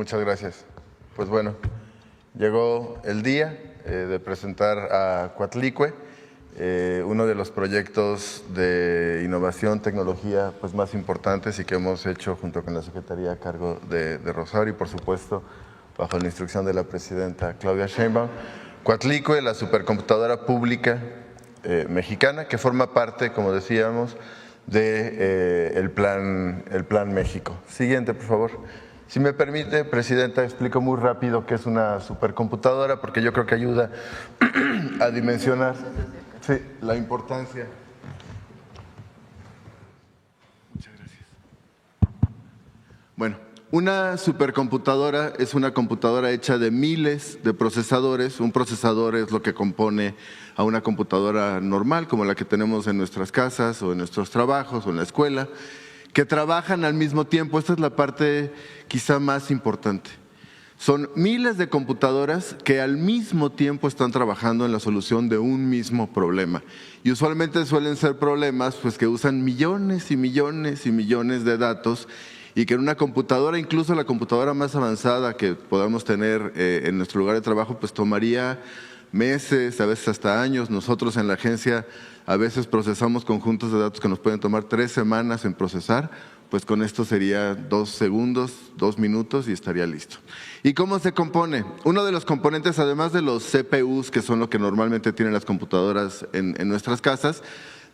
Muchas gracias. Pues bueno, llegó el día de presentar a Coatlicue, uno de los proyectos de innovación, tecnología pues más importantes y que hemos hecho junto con la Secretaría a cargo de Rosario y por supuesto bajo la instrucción de la presidenta Claudia Sheinbaum. Coatlicue, la supercomputadora pública mexicana que forma parte, como decíamos, de el plan México. Siguiente, por favor. Si me permite, Presidenta, explico muy rápido qué es una supercomputadora porque yo creo que ayuda a dimensionar la importancia. Muchas gracias. Bueno, una supercomputadora es una computadora hecha de miles de procesadores. Un procesador es lo que compone a una computadora normal, como la que tenemos en nuestras casas o en nuestros trabajos o en la escuela, que trabajan al mismo tiempo. Esta es la parte quizá más importante. Son miles de computadoras que al mismo tiempo están trabajando en la solución de un mismo problema. Y usualmente suelen ser problemas pues, que usan millones y millones y millones de datos y que en una computadora, incluso la computadora más avanzada que podamos tener en nuestro lugar de trabajo, pues tomaría meses, a veces hasta años. Nosotros en la agencia a veces procesamos conjuntos de datos que nos pueden tomar 3 semanas en procesar, pues con esto sería 2 segundos, 2 minutos y estaría listo. ¿Y cómo se compone? Uno de los componentes, además de los CPUs, que son lo que normalmente tienen las computadoras en nuestras casas,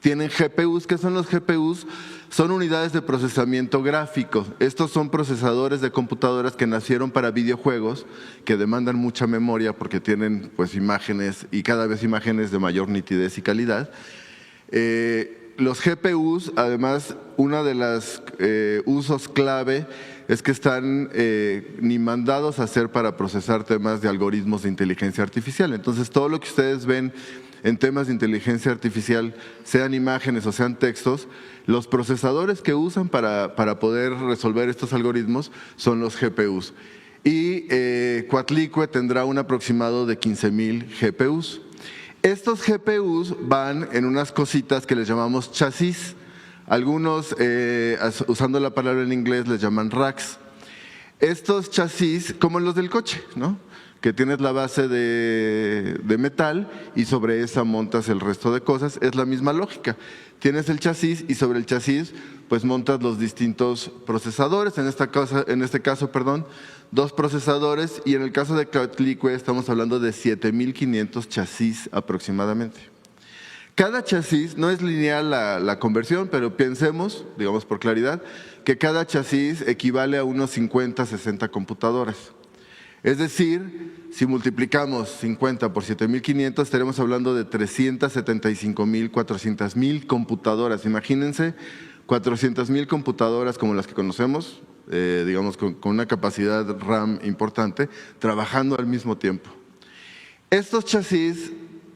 tienen GPUs. ¿Qué son los GPUs? Son unidades de procesamiento gráfico. Estos son procesadores de computadoras que nacieron para videojuegos, que demandan mucha memoria porque tienen pues, imágenes y cada vez imágenes de mayor nitidez y calidad. Los GPUs, además, uno de los usos clave es que están ni mandados a ser para procesar temas de algoritmos de inteligencia artificial. Entonces, todo lo que ustedes ven en temas de inteligencia artificial, sean imágenes o sean textos, los procesadores que usan para poder resolver estos algoritmos son los GPUs. Y Coatlicue tendrá un aproximado de 15,000 GPUs. Estos GPUs van en unas cositas que les llamamos chasis. Algunos, usando la palabra en inglés, les llaman racks. Estos chasis, como los del coche, ¿no?, que tienes la base de metal y sobre esa montas el resto de cosas, es la misma lógica. Tienes el chasis y sobre el chasis pues montas los distintos procesadores, en este caso, 2 procesadores, y en el caso de Coatlicue estamos hablando de 7,500 chasis aproximadamente. Cada chasis, no es lineal la conversión, pero pensemos, digamos por claridad, que cada chasis equivale a unos 50, 60 computadoras. Es decir, si multiplicamos 50 por 7,500, estaremos hablando de 375,000, 400,000 computadoras. Imagínense 400,000 computadoras como las que conocemos, digamos con una capacidad RAM importante, trabajando al mismo tiempo. Estos chasis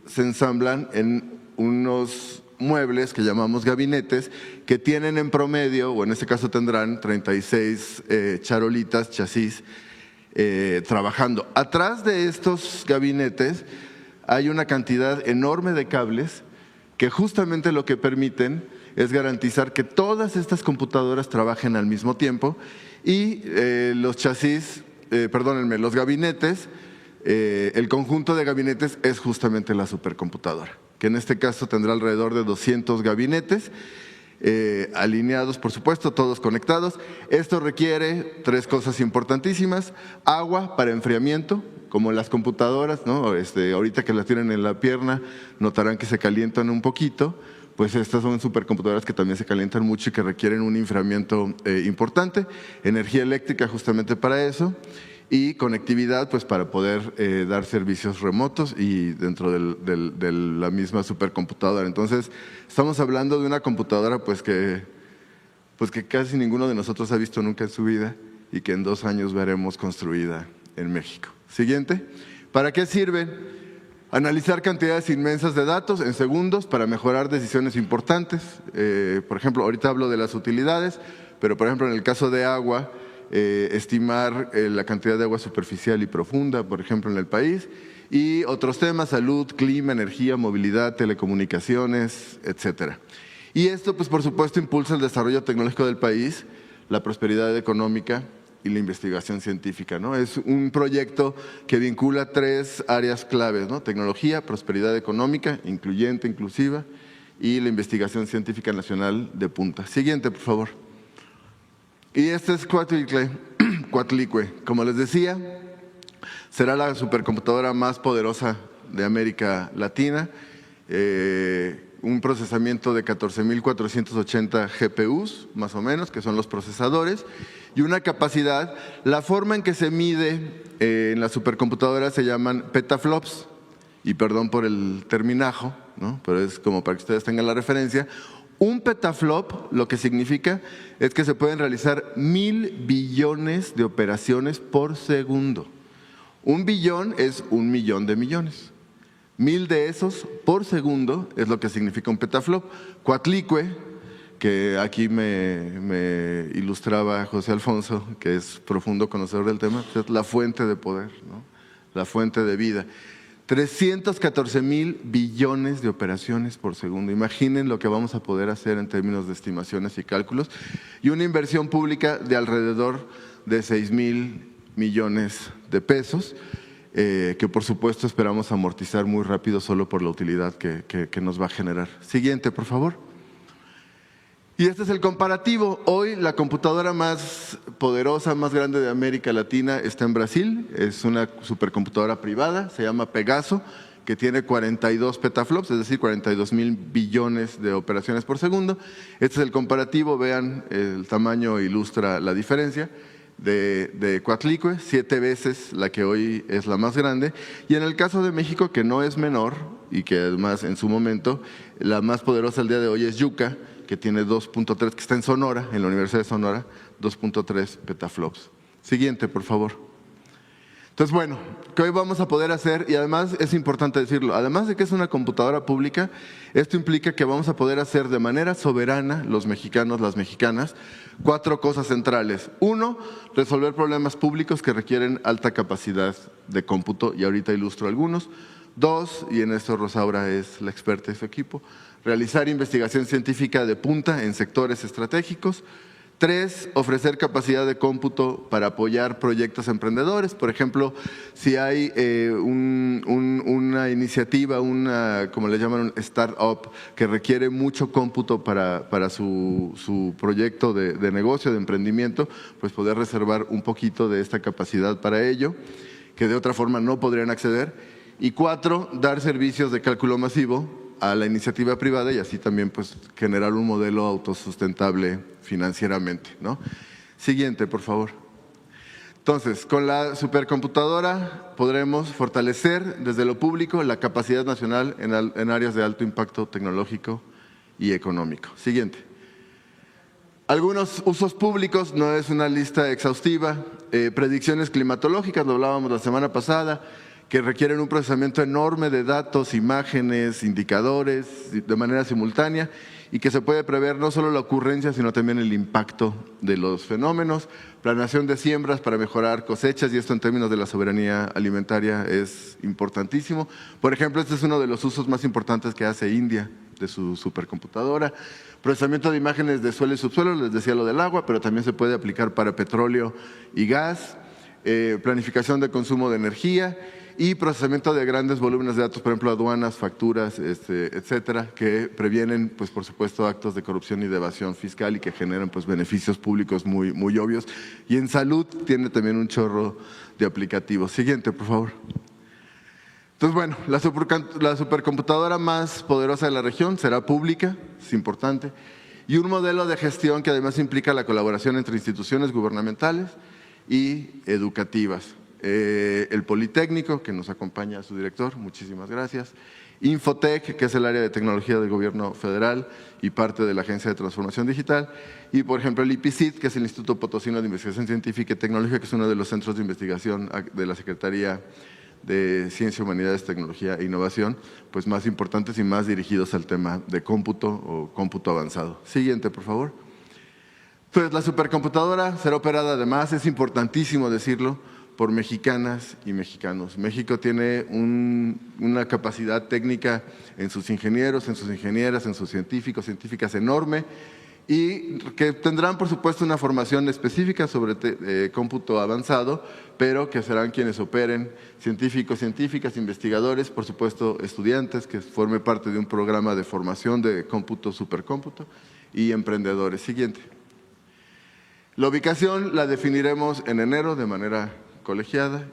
se ensamblan en unos muebles que llamamos gabinetes, que tienen en promedio, o en este caso tendrán 36 charolitas, chasis, trabajando. Atrás de estos gabinetes hay una cantidad enorme de cables que justamente lo que permiten es garantizar que todas estas computadoras trabajen al mismo tiempo y los chasis, los gabinetes, el conjunto de gabinetes es justamente la supercomputadora, que en este caso tendrá alrededor de 200 gabinetes, alineados, por supuesto, todos conectados. Esto requiere 3 cosas importantísimas: agua para enfriamiento, como las computadoras, ¿no? Ahorita que las tienen en la pierna notarán que se calientan un poquito, pues estas son supercomputadoras que también se calientan mucho y que requieren un enfriamiento importante, energía eléctrica justamente para eso, y conectividad pues para poder dar servicios remotos y dentro de la misma supercomputadora. Entonces estamos hablando de una computadora pues que casi ninguno de nosotros ha visto nunca en su vida y que en 2 años veremos construida en México. Siguiente. ¿Para qué sirven? Analizar cantidades inmensas de datos en segundos para mejorar decisiones importantes. Por ejemplo, ahorita hablo de las utilidades, pero por ejemplo en el caso de agua, estimar la cantidad de agua superficial y profunda, por ejemplo, en el país, y otros temas: salud, clima, energía, movilidad, telecomunicaciones, etcétera. Y esto, pues por supuesto, impulsa el desarrollo tecnológico del país, la prosperidad económica y la investigación científica, ¿no? Es un proyecto que vincula 3 áreas claves, ¿no? Tecnología, prosperidad económica, incluyente, inclusiva, y la investigación científica nacional de punta. Siguiente, por favor. Y este es Coatlicue. Como les decía, será la supercomputadora más poderosa de América Latina. Un procesamiento de 14.480 GPUs, más o menos, que son los procesadores, y una capacidad. La forma en que se mide en la supercomputadora se llaman petaflops, y perdón por el terminajo, ¿no? Pero es como para que ustedes tengan la referencia. Un petaflop lo que significa es que se pueden realizar 1.000 billones de operaciones por segundo. 1 billón es 1 millón de millones. 1.000 de esos por segundo es lo que significa un petaflop. Coatlicue, que aquí me ilustraba José Alfonso, que es profundo conocedor del tema, es la fuente de poder, ¿no? La fuente de vida. 314.000 billones de operaciones por segundo. Imaginen lo que vamos a poder hacer en términos de estimaciones y cálculos. Y una inversión pública de alrededor de 6.000 millones de pesos, que por supuesto esperamos amortizar muy rápido solo por la utilidad que nos va a generar. Siguiente, por favor. Y este es el comparativo. Hoy la computadora más poderosa, más grande de América Latina está en Brasil. Es una supercomputadora privada, se llama Pegaso, que tiene 42 petaflops, es decir, 42.000 billones de operaciones por segundo. Este es el comparativo, vean, el tamaño ilustra la diferencia de Coatlicue, 7 veces la que hoy es la más grande. Y en el caso de México, que no es menor y que además en su momento la más poderosa el día de hoy es Yucca, que tiene 2.3, que está en Sonora, en la Universidad de Sonora, 2.3 petaflops. Siguiente, por favor. Entonces, bueno, ¿qué hoy vamos a poder hacer? Y además es importante decirlo, además de que es una computadora pública, esto implica que vamos a poder hacer de manera soberana, los mexicanos, las mexicanas, 4 cosas centrales. 1, resolver problemas públicos que requieren alta capacidad de cómputo, y ahorita ilustro algunos. 2, y en esto Rosaura es la experta de su equipo, realizar investigación científica de punta en sectores estratégicos. 3, ofrecer capacidad de cómputo para apoyar proyectos emprendedores. Por ejemplo, si hay una iniciativa, como le llaman, un startup, que requiere mucho cómputo para su proyecto de negocio, de emprendimiento, pues poder reservar un poquito de esta capacidad para ello, que de otra forma no podrían acceder. Y 4, dar servicios de cálculo masivo a la iniciativa privada y así también pues generar un modelo autosustentable financieramente, ¿no? Siguiente, por favor. Entonces, con la supercomputadora podremos fortalecer desde lo público la capacidad nacional en áreas de alto impacto tecnológico y económico. Siguiente. Algunos usos públicos, no es una lista exhaustiva, predicciones climatológicas, lo hablábamos la semana pasada, que requieren un procesamiento enorme de datos, imágenes, indicadores de manera simultánea y que se puede prever no solo la ocurrencia, sino también el impacto de los fenómenos. Planeación de siembras para mejorar cosechas, y esto en términos de la soberanía alimentaria es importantísimo. Por ejemplo, este es uno de los usos más importantes que hace India de su supercomputadora. Procesamiento de imágenes de suelo y subsuelo, les decía lo del agua, pero también se puede aplicar para petróleo y gas. Planificación de consumo de energía y procesamiento de grandes volúmenes de datos, por ejemplo, aduanas, facturas, etcétera, que previenen, pues, por supuesto, actos de corrupción y de evasión fiscal y que generan pues, beneficios públicos muy, muy obvios. Y en salud tiene también un chorro de aplicativos. Siguiente, por favor. Entonces, bueno, la supercomputadora más poderosa de la región será pública, es importante, y un modelo de gestión que además implica la colaboración entre instituciones gubernamentales y educativas. El Politécnico, que nos acompaña su director, muchísimas gracias. Infotec, que es el área de tecnología del gobierno federal y parte de la Agencia de Transformación Digital. Y, por ejemplo, el IPCIT, que es el Instituto Potosino de Investigación Científica y Tecnológica, que es uno de los centros de investigación de la Secretaría de Ciencia, Humanidades, Tecnología e Innovación, pues más importantes y más dirigidos al tema de cómputo o cómputo avanzado. Siguiente, por favor. Pues la supercomputadora será operada, además, es importantísimo decirlo, por mexicanas y mexicanos. México tiene una capacidad técnica en sus ingenieros, en sus ingenieras, en sus científicos, científicas enorme, y que tendrán, por supuesto, una formación específica sobre cómputo avanzado, pero que serán quienes operen, científicos, científicas, investigadores, por supuesto, estudiantes, que forme parte de un programa de formación de cómputo, supercómputo, y emprendedores. Siguiente. La ubicación la definiremos en enero de manera colegiada,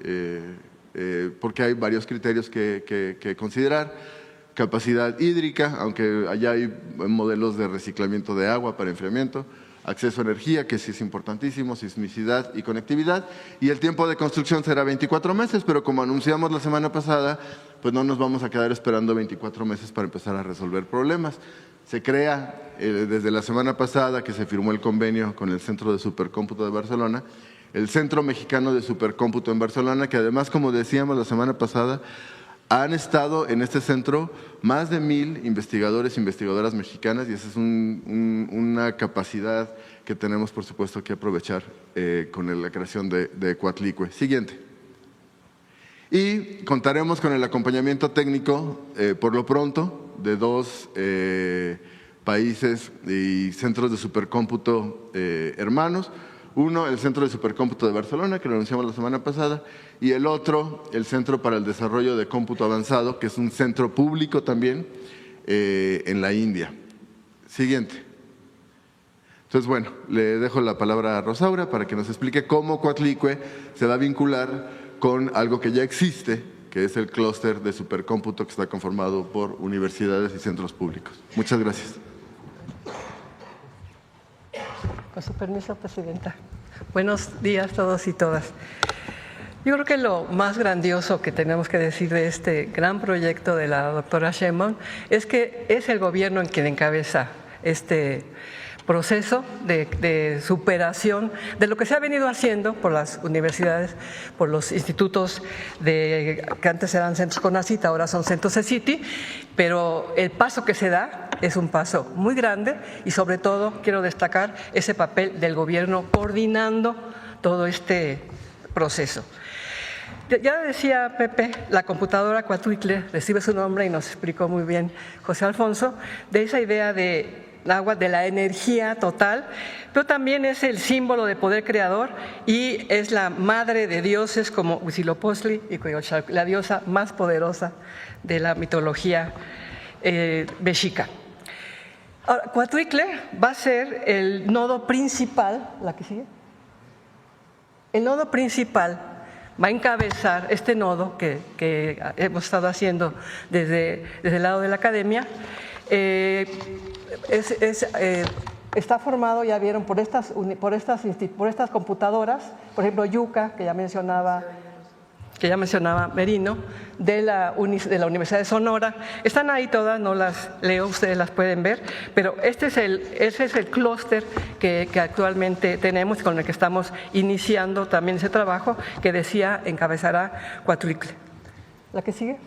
porque hay varios criterios que considerar. Capacidad hídrica, aunque allá hay modelos de reciclamiento de agua para enfriamiento, acceso a energía, que sí es importantísimo, sismicidad y conectividad, y el tiempo de construcción será 24 meses, pero como anunciamos la semana pasada, pues no nos vamos a quedar esperando 24 meses para empezar a resolver problemas. Se crea, desde la semana pasada que se firmó el convenio con el Centro de Supercómputo de Barcelona, el Centro Mexicano de Supercómputo en Barcelona, que además, como decíamos la semana pasada, han estado en este centro más de 1000 investigadores e investigadoras mexicanas, y esa es una capacidad que tenemos, por supuesto, que aprovechar con la creación de Coatlicue. Siguiente. Y contaremos con el acompañamiento técnico, por lo pronto, de 2 países y centros de supercómputo hermanos. Uno, el Centro de Supercómputo de Barcelona, que lo anunciamos la semana pasada, y el otro, el Centro para el Desarrollo de Cómputo Avanzado, que es un centro público también en la India. Siguiente. Entonces, bueno, le dejo la palabra a Rosaura para que nos explique cómo Coatlicue se va a vincular con algo que ya existe, que es el clúster de supercómputo que está conformado por universidades y centros públicos. Muchas gracias. Con su permiso, Presidenta. Buenos días a todos y todas. Yo creo que lo más grandioso que tenemos que decir de este gran proyecto de la doctora Sheinbaum es que es el gobierno en quien encabeza este proceso de superación de lo que se ha venido haciendo por las universidades, por los institutos que antes eran centros CONACYT, ahora son centros CECITI, pero el paso que se da es un paso muy grande y sobre todo quiero destacar ese papel del gobierno coordinando todo este proceso. Ya decía Pepe, la computadora Coatlicue recibe su nombre y nos explicó muy bien José Alfonso, de esa idea de agua, de la energía total, pero también es el símbolo de poder creador y es la madre de dioses como Huitzilopochtli y Coyolxauhqui, la diosa más poderosa de la mitología mexica. Ahora, Coatlicue va a ser el nodo principal, ¿la que sigue? El nodo principal va a encabezar este nodo que hemos estado haciendo desde el lado de la academia. Está formado, ya vieron, por estas computadoras, por ejemplo, Yucca, que ya mencionaba Merino, de la Universidad de Sonora. Están ahí todas, no las leo, ustedes las pueden ver, pero ese es el clúster que actualmente tenemos, con el que estamos iniciando también ese trabajo, que decía encabezará Coatlicue. ¿La que sigue?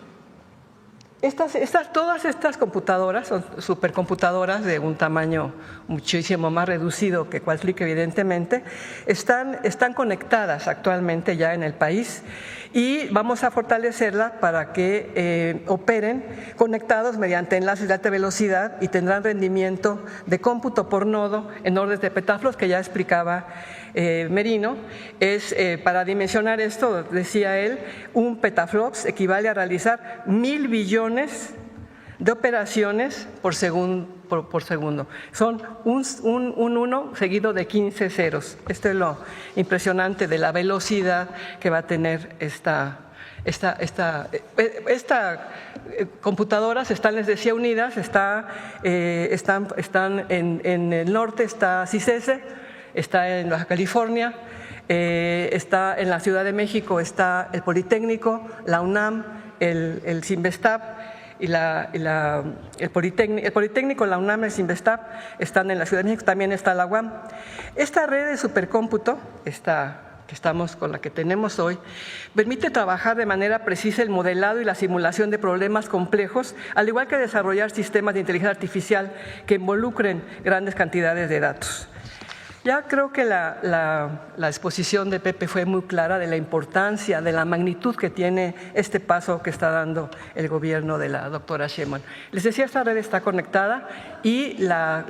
Todas estas computadoras son supercomputadoras de un tamaño muchísimo más reducido que Coatlicue, evidentemente. Están conectadas actualmente ya en el país y vamos a fortalecerla para que operen conectados mediante enlaces de alta velocidad y tendrán rendimiento de cómputo por nodo en órdenes de petaflops, que ya explicaba Merino. Para dimensionar esto, decía él, un petaflops equivale a realizar 1000 billones de operaciones por segundo. Son un 1 seguido de 15 ceros. Esto es lo impresionante de la velocidad que va a tener esta computadoras. Están, les decía, unidas. Están en el norte, está CICESE, está en Baja California, está en la Ciudad de México, está el Politécnico, la UNAM, el CINVESTAB y el Politécnico, la UNAM y el CINVESTAB están en la Ciudad de México, también está la UAM. Esta red de supercómputo, con la que tenemos hoy, permite trabajar de manera precisa el modelado y la simulación de problemas complejos, al igual que desarrollar sistemas de inteligencia artificial que involucren grandes cantidades de datos. Ya creo que la exposición de Pepe fue muy clara de la importancia, de la magnitud que tiene este paso que está dando el gobierno de la doctora Sheinbaum. Les decía, esta red está conectada y la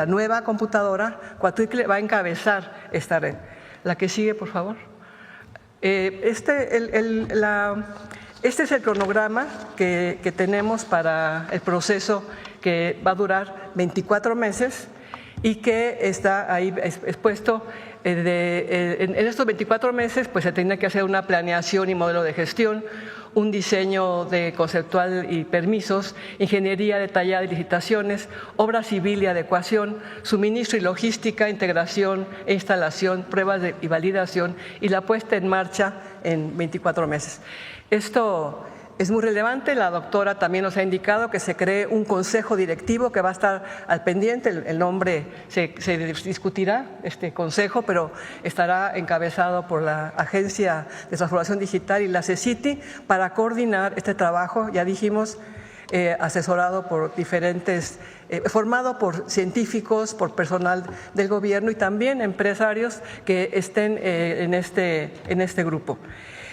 nueva computadora Coatlicue va a encabezar esta red. La que sigue, por favor. Este es el cronograma que tenemos para el proceso que va a durar 24 meses y que está ahí expuesto. En estos 24 meses pues se tiene que hacer una planeación y modelo de gestión, un diseño de conceptual y permisos, ingeniería detallada y licitaciones, obra civil y adecuación, suministro y logística, integración e instalación, pruebas y validación y la puesta en marcha en 24 meses. Esto es muy relevante. La doctora también nos ha indicado que se cree un consejo directivo que va a estar al pendiente. El nombre se discutirá, este consejo, pero estará encabezado por la Agencia de Transformación Digital y la CECITI para coordinar este trabajo, ya dijimos, asesorado por diferentes, formado por científicos, por personal del gobierno y también empresarios que estén en este grupo.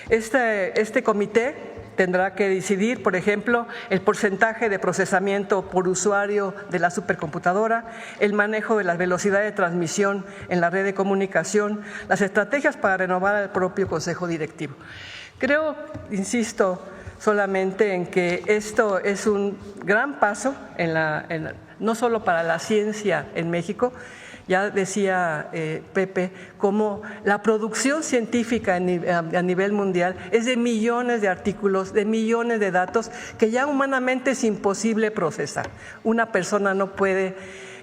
Este comité tendrá que decidir, por ejemplo, el porcentaje de procesamiento por usuario de la supercomputadora, el manejo de la velocidad de transmisión en la red de comunicación, las estrategias para renovar al propio Consejo Directivo. Creo, insisto, solamente en que esto es un gran paso no solo para la ciencia en México. Ya decía Pepe, como la producción científica a nivel mundial es de millones de artículos, de millones de datos que ya humanamente es imposible procesar. Una persona no puede,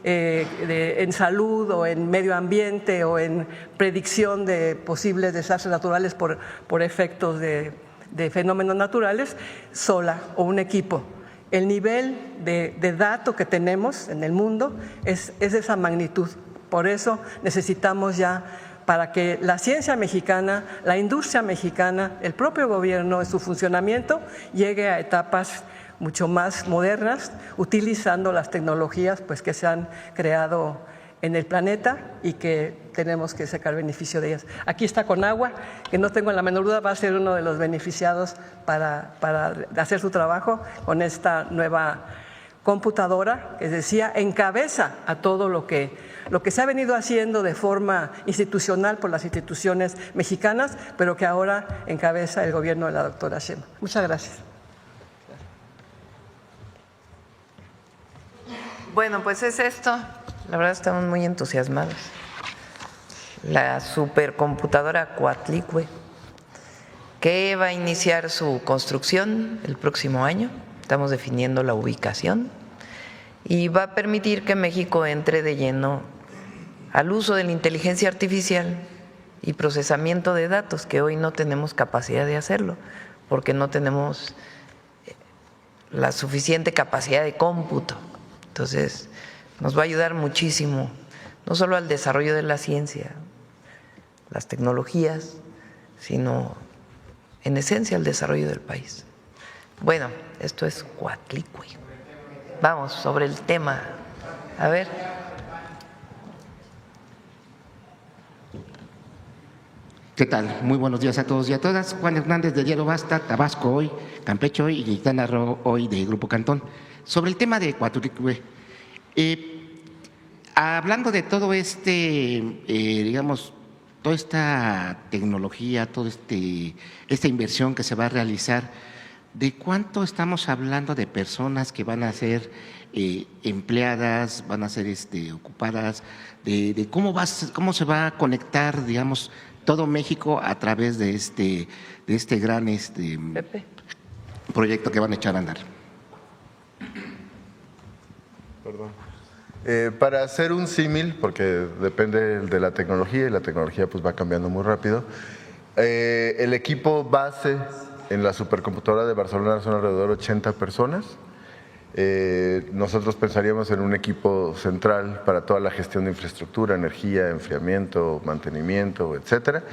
en salud o en medio ambiente o en predicción de posibles desastres naturales por efectos de fenómenos naturales, sola o un equipo. El nivel de datos que tenemos en el mundo es de esa magnitud. Por eso necesitamos ya, para que la ciencia mexicana, la industria mexicana, el propio gobierno en su funcionamiento llegue a etapas mucho más modernas, utilizando las tecnologías pues, que se han creado en el planeta y que tenemos que sacar beneficio de ellas. Aquí está Conagua, que no tengo la menor duda va a ser uno de los beneficiados para hacer su trabajo con esta nueva computadora, que decía, encabeza a todo lo que se ha venido haciendo de forma institucional por las instituciones mexicanas, pero que ahora encabeza el gobierno de la doctora Sheinbaum. Muchas gracias. Bueno, pues es esto. La verdad estamos muy entusiasmados. La supercomputadora Coatlicue, que va a iniciar su construcción el próximo año. Estamos definiendo la ubicación y va a permitir que México entre de lleno al uso de la inteligencia artificial y procesamiento de datos, que hoy no tenemos capacidad de hacerlo, porque no tenemos la suficiente capacidad de cómputo. Entonces, nos va a ayudar muchísimo, no solo al desarrollo de la ciencia, las tecnologías, sino en esencia al desarrollo del país. Bueno, esto es Coatlicue. Vamos, sobre el tema. A ver. ¿Qué tal? Muy buenos días a todos y a todas. Juan Hernández de Diario Basta, Tabasco hoy, Campeche hoy y Quintana Roo hoy de Grupo Cantón. Sobre el tema de Coatlicue, hablando de todo digamos, toda esta tecnología, toda esta inversión que se va a realizar, ¿de cuánto estamos hablando de personas que van a ser empleadas, van a ser ocupadas, de cómo se va a conectar, digamos, todo México a través de este gran proyecto que van a echar a andar? Perdón. Para hacer un símil, porque depende de la tecnología y la tecnología pues va cambiando muy rápido, el equipo base en la supercomputadora de Barcelona son alrededor de 80 personas. Nosotros pensaríamos en un equipo central para toda la gestión de infraestructura, energía, enfriamiento, mantenimiento, etcétera.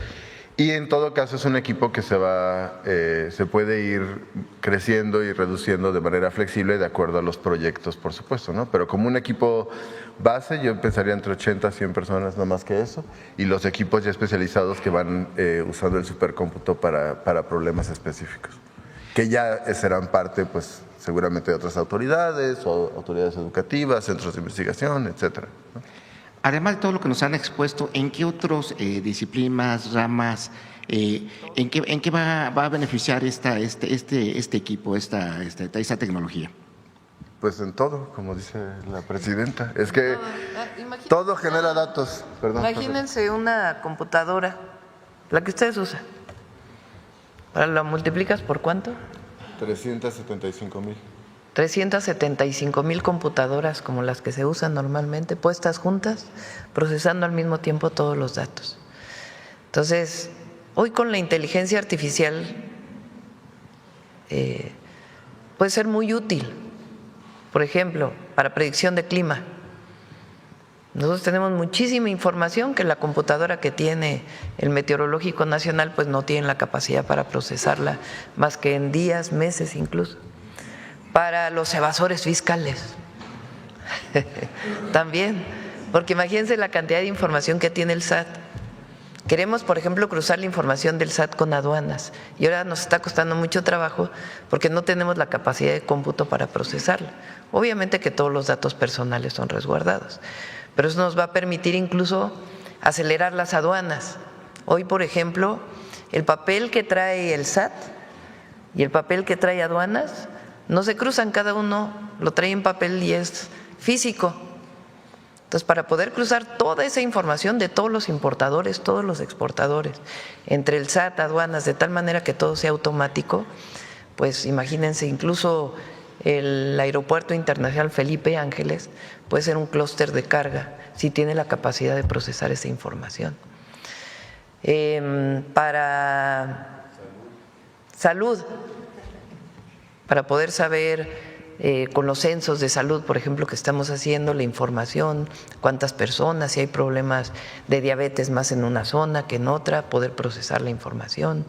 Y en todo caso es un equipo que se puede ir creciendo y reduciendo de manera flexible de acuerdo a los proyectos, por supuesto, ¿no? Pero como un equipo base, yo pensaría entre 80 a 100 personas, no más que eso, y los equipos ya especializados que van usando el supercómputo para problemas específicos, que ya serán parte, pues, seguramente de otras autoridades, o autoridades educativas, centros de investigación, etcétera, ¿no? Además de todo lo que nos han expuesto, ¿en qué otras disciplinas, ramas, en qué va a beneficiar este equipo, esta tecnología? Pues en todo, como dice la presidenta. Es que todo genera datos. Perdón, imagínense una computadora, la que ustedes usan. ¿Ahora la multiplicas por cuánto? 375,000. 375,000 computadoras como las que se usan normalmente, puestas juntas, procesando al mismo tiempo todos los datos. Entonces, hoy con la inteligencia artificial puede ser muy útil, por ejemplo, para predicción de clima. Nosotros tenemos muchísima información que la computadora que tiene el Meteorológico Nacional pues no tiene la capacidad para procesarla más que en días, meses incluso. Para los evasores fiscales también, porque imagínense la cantidad de información que tiene el SAT. Queremos, por ejemplo, cruzar la información del SAT con aduanas y ahora nos está costando mucho trabajo porque no tenemos la capacidad de cómputo para procesarla. Obviamente que todos los datos personales son resguardados, pero eso nos va a permitir incluso acelerar las aduanas. Hoy, por ejemplo, el papel que trae el SAT y el papel que trae aduanas no se cruzan, cada uno lo trae en papel y es físico. Entonces, para poder cruzar toda esa información de todos los importadores, todos los exportadores, entre el SAT, aduanas, de tal manera que todo sea automático, pues imagínense, incluso el Aeropuerto Internacional Felipe Ángeles puede ser un clúster de carga si tiene la capacidad de procesar esa información. Para salud, para poder saber con los censos de salud, por ejemplo, que estamos haciendo, la información, cuántas personas, si hay problemas de diabetes más en una zona que en otra, poder procesar la información.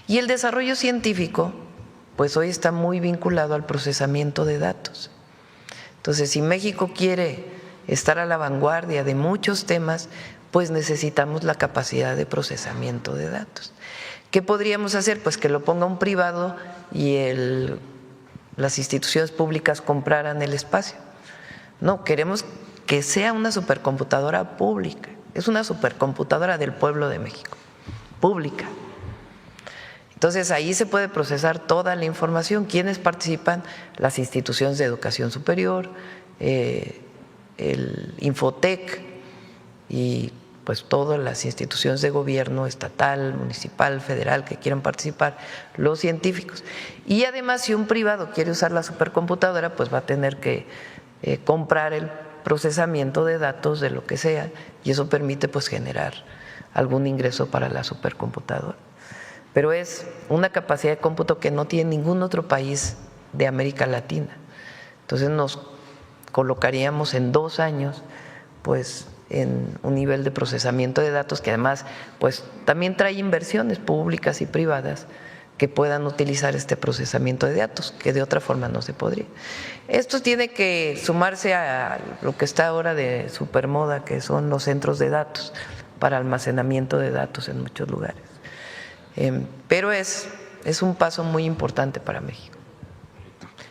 Y el desarrollo científico, pues hoy está muy vinculado al procesamiento de datos. Entonces, si México quiere estar a la vanguardia de muchos temas, pues necesitamos la capacidad de procesamiento de datos. ¿Qué podríamos hacer? Pues que lo ponga un privado y las instituciones públicas compraran el espacio. No, queremos que sea una supercomputadora pública, es una supercomputadora del pueblo de México, pública. Entonces ahí se puede procesar toda la información. ¿Quiénes participan? Las instituciones de educación superior, el Infotec y pues todas las instituciones de gobierno estatal, municipal, federal que quieran participar, los científicos. Y además, si un privado quiere usar la supercomputadora, pues va a tener que comprar el procesamiento de datos de lo que sea, y eso permite pues generar algún ingreso para la supercomputadora. Pero es una capacidad de cómputo que no tiene ningún otro país de América Latina. Entonces nos colocaríamos en 2 años pues en un nivel de procesamiento de datos que además pues también trae inversiones públicas y privadas que puedan utilizar este procesamiento de datos, que de otra forma no se podría. Esto tiene que sumarse a lo que está ahora de supermoda, que son los centros de datos para almacenamiento de datos en muchos lugares. Pero es un paso muy importante para México.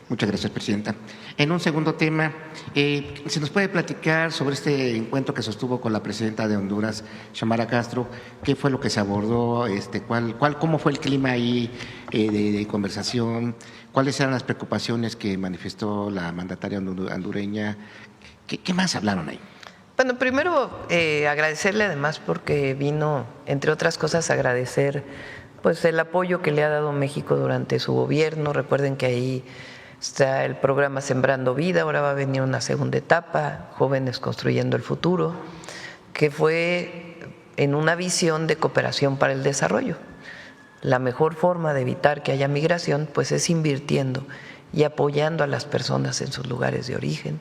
Muchas gracias, Presidenta. En un segundo tema, ¿se nos puede platicar sobre este encuentro que sostuvo con la Presidenta de Honduras, Xiomara Castro? ¿Qué fue lo que se abordó? ¿Cómo fue el clima ahí de conversación? ¿Cuáles eran las preocupaciones que manifestó la mandataria hondureña? ¿Qué más hablaron ahí? Bueno, primero agradecerle además porque vino, entre otras cosas, a agradecer pues el apoyo que le ha dado México durante su gobierno. Recuerden que ahí está el programa Sembrando Vida, ahora va a venir una segunda etapa, Jóvenes Construyendo el Futuro, que fue en una visión de cooperación para el desarrollo. La mejor forma de evitar que haya migración pues es invirtiendo y apoyando a las personas en sus lugares de origen.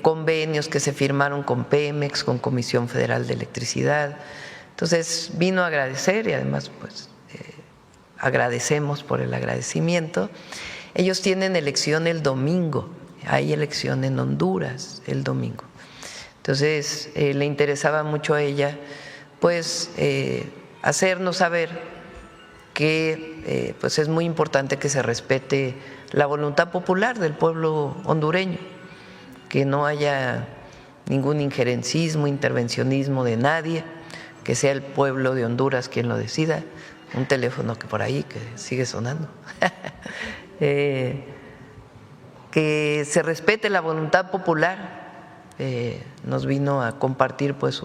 Convenios que se firmaron con Pemex, con Comisión Federal de Electricidad. Entonces vino a agradecer y además pues agradecemos por el agradecimiento. Ellos tienen elección el domingo, hay elección en Honduras el domingo. Entonces le interesaba mucho a ella pues hacernos saber que pues es muy importante que se respete la voluntad popular del pueblo hondureño, que no haya ningún injerencismo, intervencionismo de nadie, que sea el pueblo de Honduras quien lo decida. Un teléfono que por ahí que sigue sonando. Que se respete la voluntad popular. Nos vino a compartir pues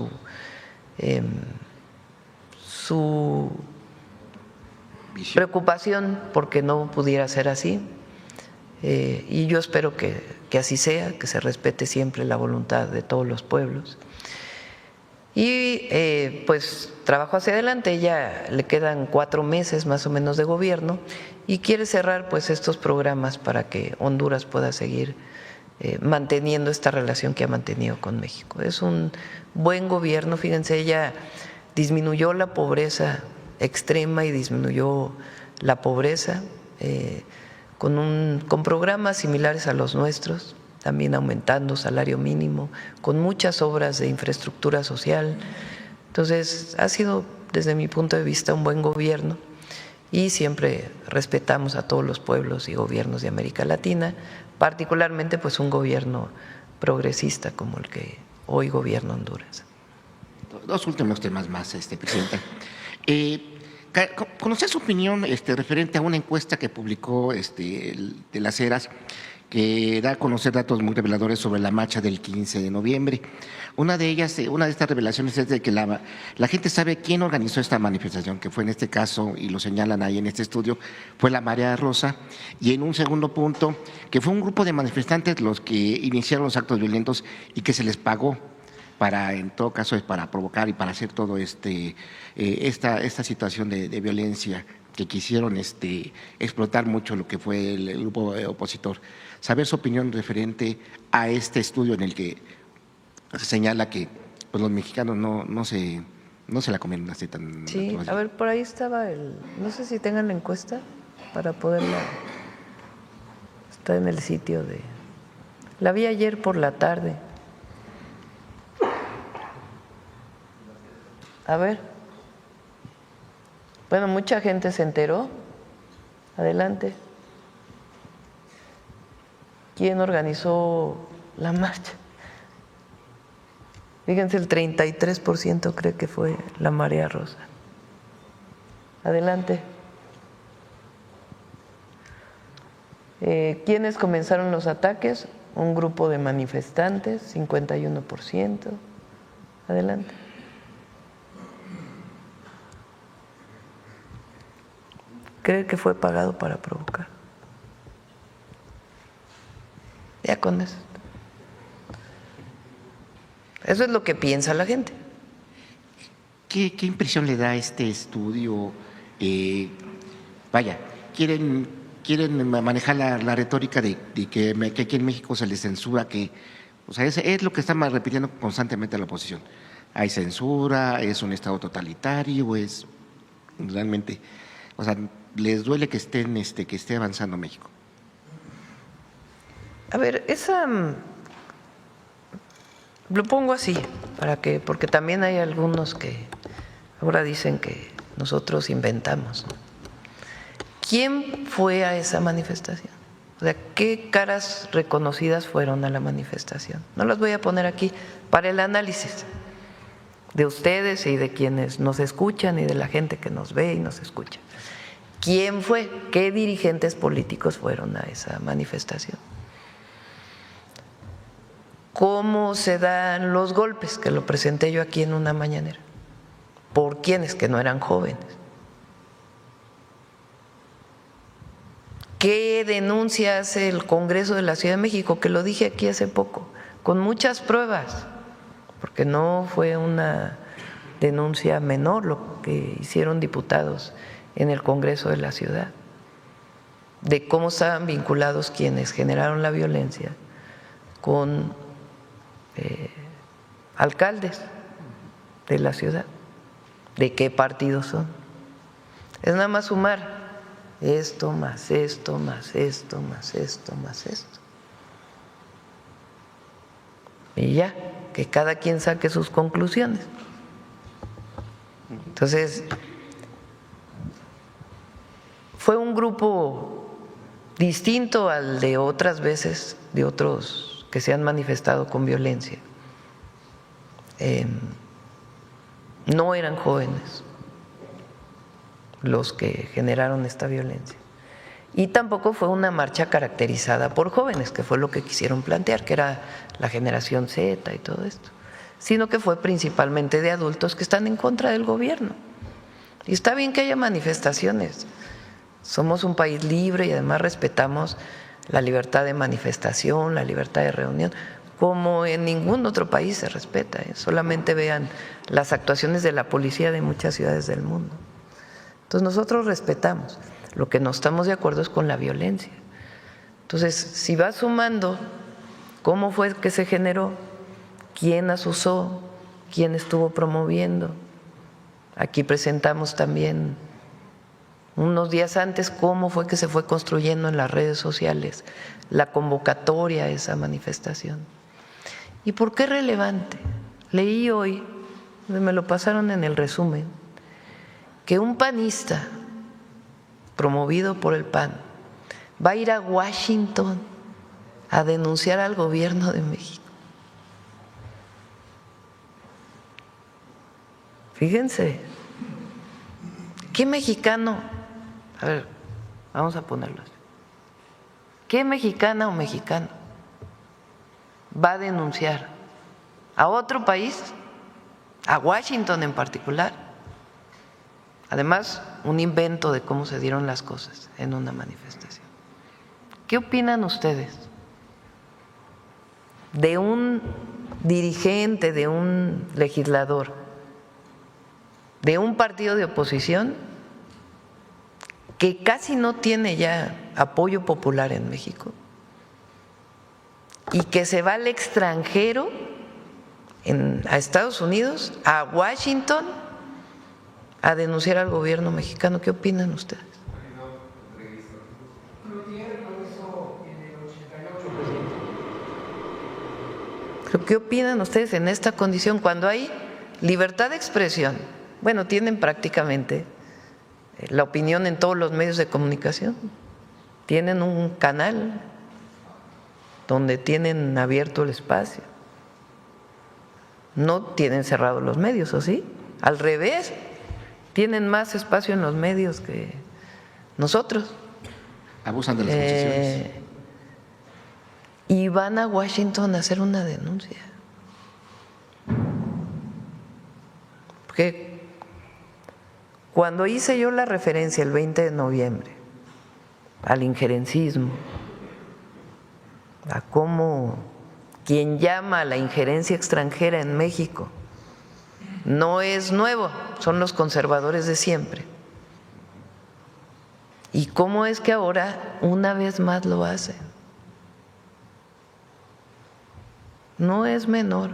su preocupación porque no pudiera ser así. Y yo espero que así sea, que se respete siempre la voluntad de todos los pueblos. Y pues trabajo hacia adelante, ella le quedan 4 meses más o menos de gobierno y quiere cerrar pues estos programas para que Honduras pueda seguir manteniendo esta relación que ha mantenido con México. Es un buen gobierno, fíjense, ella disminuyó la pobreza extrema y disminuyó la pobreza con programas similares a los nuestros, también aumentando salario mínimo, con muchas obras de infraestructura social. Entonces, ha sido, desde mi punto de vista, un buen gobierno y siempre respetamos a todos los pueblos y gobiernos de América Latina, particularmente pues un gobierno progresista como el que hoy gobierna Honduras. 2 últimos temas más, Presidenta. ¿Conoce su opinión referente a una encuesta que publicó de las Heras, que da a conocer datos muy reveladores sobre la marcha del 15 de noviembre. Una de estas revelaciones es de que la gente sabe quién organizó esta manifestación, que fue en este caso, y lo señalan ahí en este estudio, fue la Marea Rosa, y en un segundo punto, que fue un grupo de manifestantes los que iniciaron los actos violentos y que se les pagó para, en todo caso, para provocar y para hacer todo esta situación de violencia, que quisieron explotar mucho lo que fue el grupo opositor. Saber su opinión referente a este estudio en el que se señala que pues, los mexicanos no se la comen así tan… Sí, a ver, por ahí estaba no sé si tengan la encuesta para poderla… Está en el sitio de… La vi ayer por la tarde. A ver. Bueno, mucha gente se enteró. Adelante. ¿Quién organizó la marcha? Fíjense, el 33% cree que fue la Marea Rosa. Adelante. ¿Quiénes comenzaron los ataques? Un grupo de manifestantes, 51%. Adelante. ¿Cree que fue pagado para provocar? Ya con eso. Eso es lo que piensa la gente. ¿Qué impresión le da este estudio? Quieren manejar la retórica de que aquí en México se les censura, o sea, es lo que están repitiendo constantemente la oposición. Hay censura, es un Estado totalitario, es realmente, o sea, les duele que esté avanzando México. A ver, lo pongo así, porque también hay algunos que ahora dicen que nosotros inventamos. ¿Quién fue a esa manifestación? O sea, ¿qué caras reconocidas fueron a la manifestación? No las voy a poner aquí para el análisis de ustedes y de quienes nos escuchan y de la gente que nos ve y nos escucha. ¿Quién fue? ¿Qué dirigentes políticos fueron a esa manifestación? ¿Cómo se dan los golpes? Que lo presenté yo aquí en una mañanera. ¿Por quiénes? Que no eran jóvenes. ¿Qué denuncia hace el Congreso de la Ciudad de México? Que lo dije aquí hace poco, con muchas pruebas, porque no fue una denuncia menor lo que hicieron diputados en el Congreso de la Ciudad, de cómo estaban vinculados quienes generaron la violencia con alcaldes de la ciudad. de qué partidos son. Es nada más sumar esto más esto más esto más esto más esto. Y ya, que cada quien saque sus conclusiones. Entonces, fue un grupo distinto al de otras veces, de otros que se han manifestado con violencia. No eran jóvenes los que generaron esta violencia. Y tampoco fue una marcha caracterizada por jóvenes, que fue lo que quisieron plantear, que era la generación Z y todo esto, sino que fue principalmente de adultos que están en contra del gobierno. Y está bien que haya manifestaciones. Somos un país libre y además respetamos la libertad de manifestación, la libertad de reunión, como en ningún otro país se respeta. Solamente vean las actuaciones de la policía de muchas ciudades del mundo. Entonces nosotros respetamos. Lo que no estamos de acuerdo es con la violencia. Entonces, si va sumando cómo fue que se generó, quién asusó, quién estuvo promoviendo. Aquí presentamos también unos días antes cómo fue que se fue construyendo en las redes sociales la convocatoria a esa manifestación. ¿Y por qué es relevante? Leí hoy, me lo pasaron en el resumen, que un panista promovido por el PAN va a ir a Washington a denunciar al gobierno de México. Fíjense, ¿qué mexicano? A ver, vamos a ponerlo así. ¿Qué mexicana o mexicano va a denunciar a otro país, a Washington en particular? Además, un invento de cómo se dieron las cosas en una manifestación. ¿Qué opinan ustedes de un dirigente, de un legislador, de un partido de oposición que casi no tiene ya apoyo popular en México y que se va al extranjero, a Estados Unidos, a Washington, a denunciar al gobierno mexicano? ¿Qué opinan ustedes? ¿Qué opinan ustedes en esta condición cuando hay libertad de expresión? Bueno, tienen prácticamente la opinión en todos los medios de comunicación. Tienen un canal donde tienen abierto el espacio. No tienen cerrados los medios, ¿o sí? Al revés, tienen más espacio en los medios que nosotros. Abusan de las concesiones. Y van a Washington a hacer una denuncia. Porque cuando hice yo la referencia el 20 de noviembre al injerencismo, a cómo quien llama a la injerencia extranjera en México no es nuevo, son los conservadores de siempre. ¿Y cómo es que ahora una vez más lo hacen? No es menor.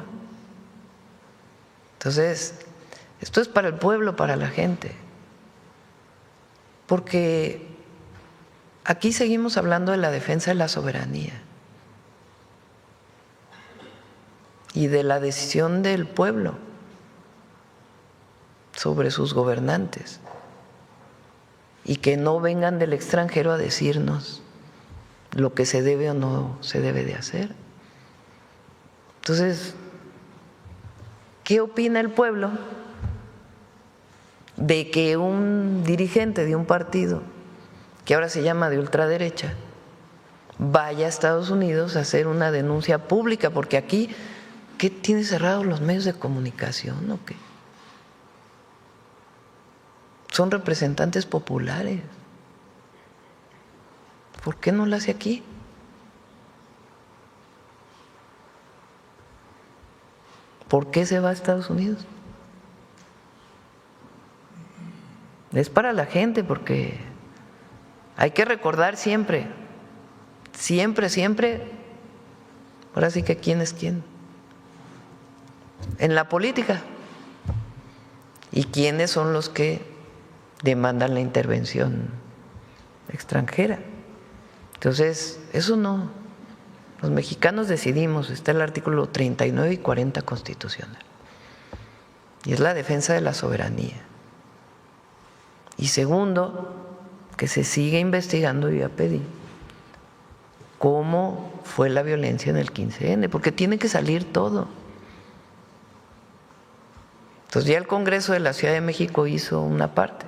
Entonces, esto es para el pueblo, para la gente. Porque aquí seguimos hablando de la defensa de la soberanía y de la decisión del pueblo sobre sus gobernantes, y que no vengan del extranjero a decirnos lo que se debe o no se debe de hacer. Entonces, ¿qué opina el pueblo de que un dirigente de un partido que ahora se llama de ultraderecha vaya a Estados Unidos a hacer una denuncia pública? Porque aquí, ¿qué tiene cerrados los medios de comunicación o qué? Son representantes populares. ¿Por qué no lo hace aquí? ¿Por qué se va a Estados Unidos? Es para la gente, porque hay que recordar siempre, ahora sí que quién es quién. En la política, y quiénes son los que demandan la intervención extranjera. Entonces, eso no. Los mexicanos decidimos, está el artículo 39 y 40 constitucional. Y es la defensa de la soberanía. Y segundo, que se siga investigando, y ya pedí, cómo fue la violencia en el 15N, porque tiene que salir todo. Entonces ya el Congreso de la Ciudad de México hizo una parte.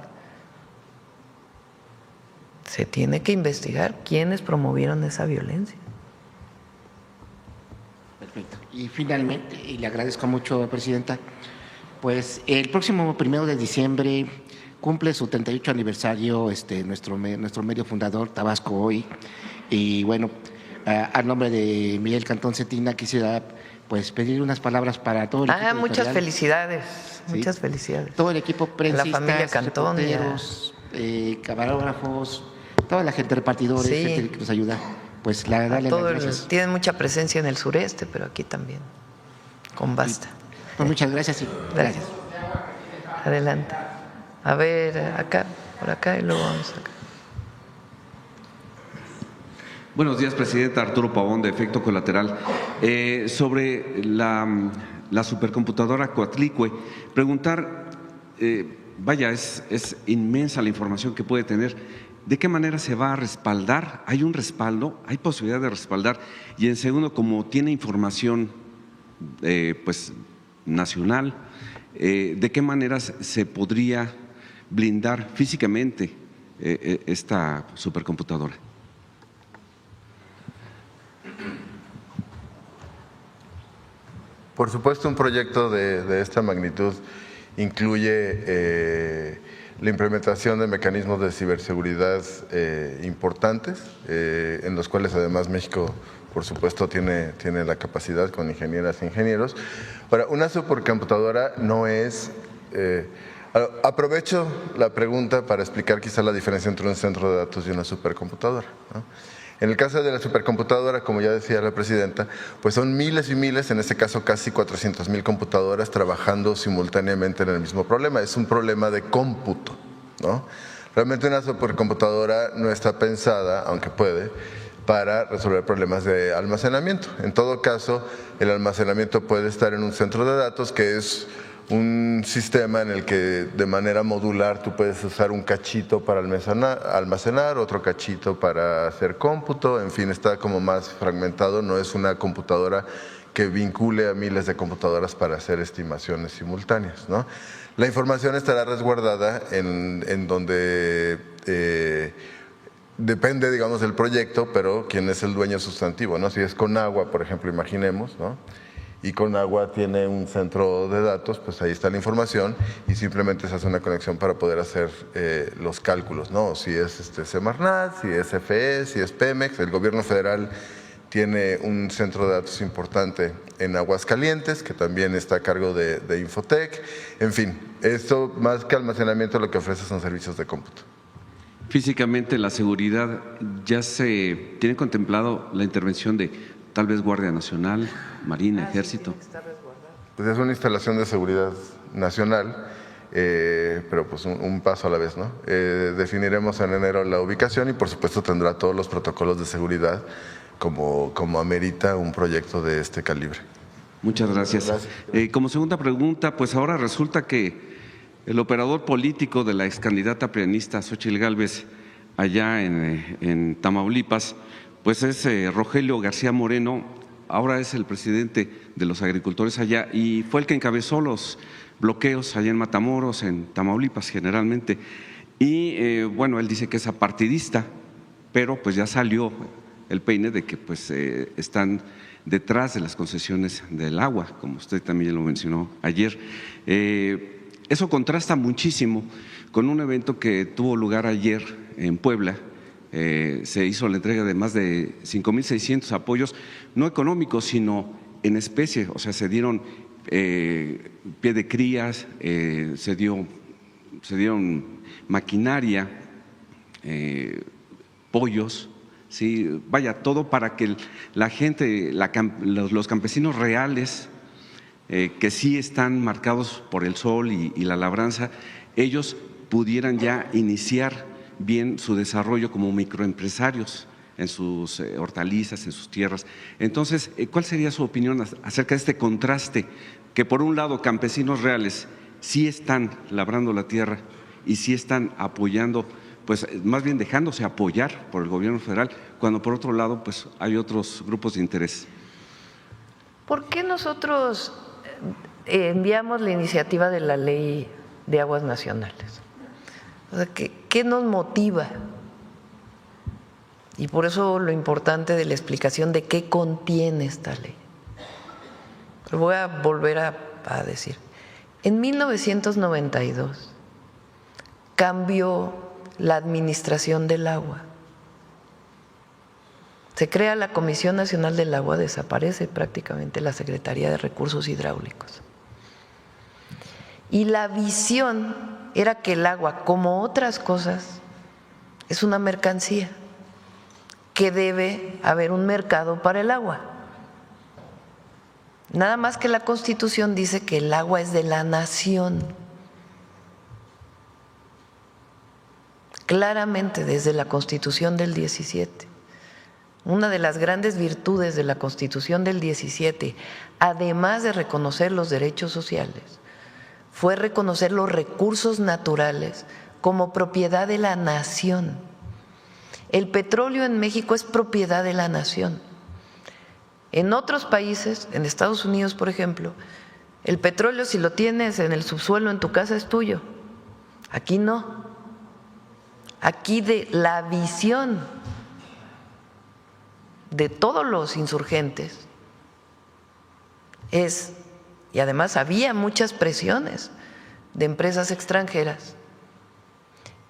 Se tiene que investigar quiénes promovieron esa violencia. Perfecto. Y finalmente, y le agradezco mucho, Presidenta, pues el próximo 1 de diciembre cumple su 38 aniversario nuestro medio fundador, Tabasco Hoy, y bueno, a nombre de Miguel Cantón Cetina quisiera pues pedir unas palabras para todo el equipo Muchas editorial. felicidades, ¿Sí? muchas felicidades. Todo el equipo prensistas, la familia Cantón, reporteros, camarógrafos, toda la gente, repartidores, Sí. gente que nos ayuda, pues la verdad, Tienen mucha presencia en el sureste, pero aquí también, con basta. Pues muchas gracias y gracias. Adelante. A ver, acá, por acá y luego vamos acá. Buenos días, Presidenta. Arturo Pavón, de Efecto Colateral. Sobre la supercomputadora Coatlicue, preguntar, vaya, es inmensa la información que puede tener. ¿De qué manera se va a respaldar? ¿Hay un respaldo? ¿Hay posibilidad de respaldar? Y en segundo, como tiene información pues nacional, ¿de qué manera se podría blindar físicamente esta supercomputadora? Por supuesto, un proyecto de esta magnitud incluye la implementación de mecanismos de ciberseguridad importantes, en los cuales además México, por supuesto, tiene la capacidad con ingenieras e ingenieros. Ahora, una supercomputadora no es… aprovecho la pregunta para explicar quizá la diferencia entre un centro de datos y una supercomputadora, ¿no? En el caso de la supercomputadora, como ya decía la Presidenta, pues son miles y miles, en este caso casi 400,000 computadoras trabajando simultáneamente en el mismo problema. Es un problema de cómputo, ¿no? Realmente una supercomputadora no está pensada, aunque puede, para resolver problemas de almacenamiento. En todo caso, el almacenamiento puede estar en un centro de datos, que es un sistema en el que de manera modular tú puedes usar un cachito para almacenar, otro cachito para hacer cómputo, en fin, está como más fragmentado, no es una computadora que vincule a miles de computadoras para hacer estimaciones simultáneas, ¿no? La información estará resguardada en donde depende, digamos, del proyecto, pero quién es el dueño sustantivo, ¿no? Si es Conagua, por ejemplo, imaginemos, ¿no? Y Conagua tiene un centro de datos, pues ahí está la información y simplemente se hace una conexión para poder hacer los cálculos, ¿no? Si es Semarnat, si es FE, si es Pemex. El gobierno federal tiene un centro de datos importante en Aguascalientes, que también está a cargo de Infotec. En fin, esto más que almacenamiento lo que ofrece son servicios de cómputo. Físicamente, la seguridad, ¿ya se tiene contemplado la intervención de tal vez Guardia Nacional, Marina, Ejército? Pues es una instalación de seguridad nacional, pero pues un paso a la vez, ¿no? Definiremos en enero la ubicación y por supuesto tendrá todos los protocolos de seguridad como amerita un proyecto de este calibre. Muchas gracias. Como segunda pregunta, pues ahora resulta que el operador político de la excandidata prianista Xóchitl Gálvez allá en Tamaulipas, pues es Rogelio García Moreno, ahora es el presidente de los agricultores allá y fue el que encabezó los bloqueos allá en Matamoros, en Tamaulipas generalmente. Y bueno, él dice que es apartidista, pero pues ya salió el peine de que pues están detrás de las concesiones del agua, como usted también lo mencionó ayer. Eso contrasta muchísimo con un evento que tuvo lugar ayer en Puebla. Se hizo la entrega de más de 5,600 apoyos, no económicos, sino en especie, o sea, se dieron pie de crías, se dieron maquinaria, pollos, ¿sí? Vaya, todo para que la gente, los campesinos reales que sí están marcados por el sol y la labranza, ellos pudieran ya iniciar bien su desarrollo como microempresarios en sus hortalizas, en sus tierras. Entonces, ¿cuál sería su opinión acerca de este contraste? Que por un lado campesinos reales sí están labrando la tierra y sí están apoyando, pues más bien dejándose apoyar por el gobierno federal, cuando por otro lado pues hay otros grupos de interés. ¿Por qué nosotros enviamos la iniciativa de la Ley de Aguas Nacionales? O sea, ¿qué nos motiva? Y por eso lo importante de la explicación de qué contiene esta ley. Lo voy a volver a decir. En 1992 cambió la administración del agua. Se crea la Comisión Nacional del Agua, desaparece prácticamente la Secretaría de Recursos Hidráulicos. Y la visión era que el agua, como otras cosas, es una mercancía, que debe haber un mercado para el agua. Nada más que la Constitución dice que el agua es de la nación. Claramente desde la Constitución del 17. Una de las grandes virtudes de la Constitución del 17, además de reconocer los derechos sociales, fue reconocer los recursos naturales como propiedad de la nación. El petróleo en México es propiedad de la nación. En otros países, en Estados Unidos, por ejemplo, el petróleo, si lo tienes en el subsuelo en tu casa, es tuyo. Aquí no. Aquí de la visión de todos los insurgentes es, y además había muchas presiones de empresas extranjeras,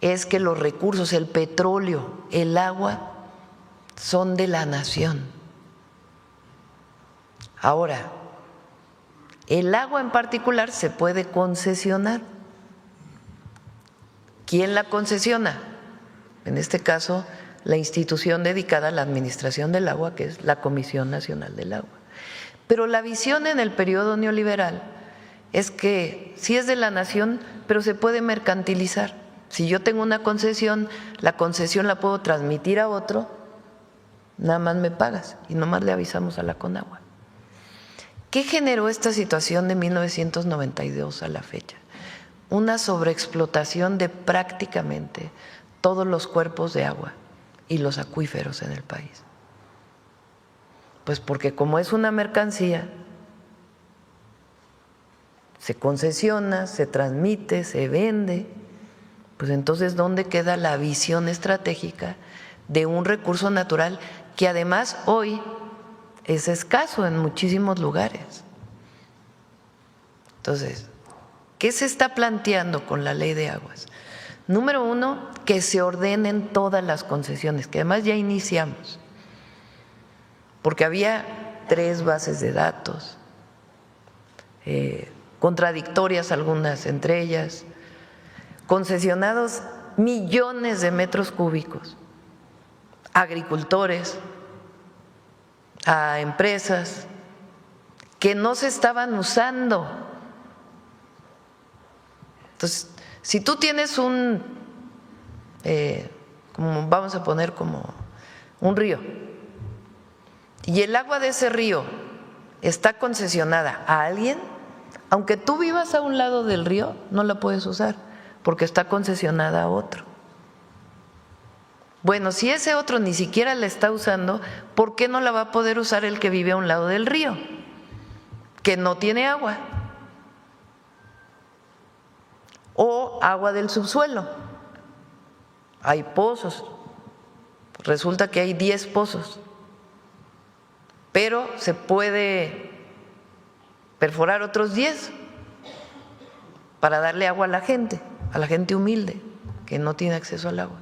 es que los recursos, el petróleo, el agua, son de la nación. Ahora, el agua en particular se puede concesionar. ¿Quién la concesiona? En este caso, la institución dedicada a la administración del agua, que es la Comisión Nacional del Agua. Pero la visión en el periodo neoliberal es que sí es de la nación, pero se puede mercantilizar. Si yo tengo una concesión, la concesión la puedo transmitir a otro, nada más me pagas y nomás le avisamos a la Conagua. ¿Qué generó esta situación de 1992 a la fecha? Una sobreexplotación de prácticamente todos los cuerpos de agua y los acuíferos en el país. Pues porque como es una mercancía, se concesiona, se transmite, se vende, pues entonces ¿dónde queda la visión estratégica de un recurso natural que además hoy es escaso en muchísimos lugares? Entonces, ¿qué se está planteando con la Ley de Aguas? Número uno, que se ordenen todas las concesiones, que además ya iniciamos, porque había 3 bases de datos, contradictorias algunas entre ellas, concesionados millones de metros cúbicos, agricultores, a empresas que no se estaban usando. Entonces, si tú tienes como vamos a poner como un río, y el agua de ese río está concesionada a alguien, aunque tú vivas a un lado del río, no la puedes usar, porque está concesionada a otro. Bueno, si ese otro ni siquiera la está usando, ¿por qué no la va a poder usar el que vive a un lado del río, que no tiene agua? O agua del subsuelo. Hay pozos, resulta que hay 10 pozos, pero se puede perforar otros 10 para darle agua a la gente humilde que no tiene acceso al agua.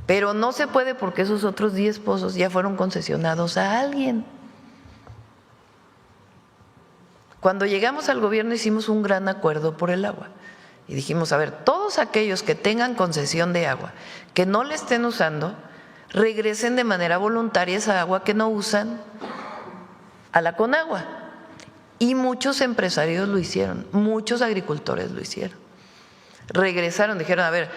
Pero no se puede porque esos otros 10 pozos ya fueron concesionados a alguien. Cuando llegamos al gobierno hicimos un gran acuerdo por el agua y dijimos, a ver, todos aquellos que tengan concesión de agua, que no le estén usando, regresen de manera voluntaria esa agua que no usan a la Conagua. Y muchos empresarios lo hicieron, muchos agricultores lo hicieron. Regresaron, dijeron, a ver,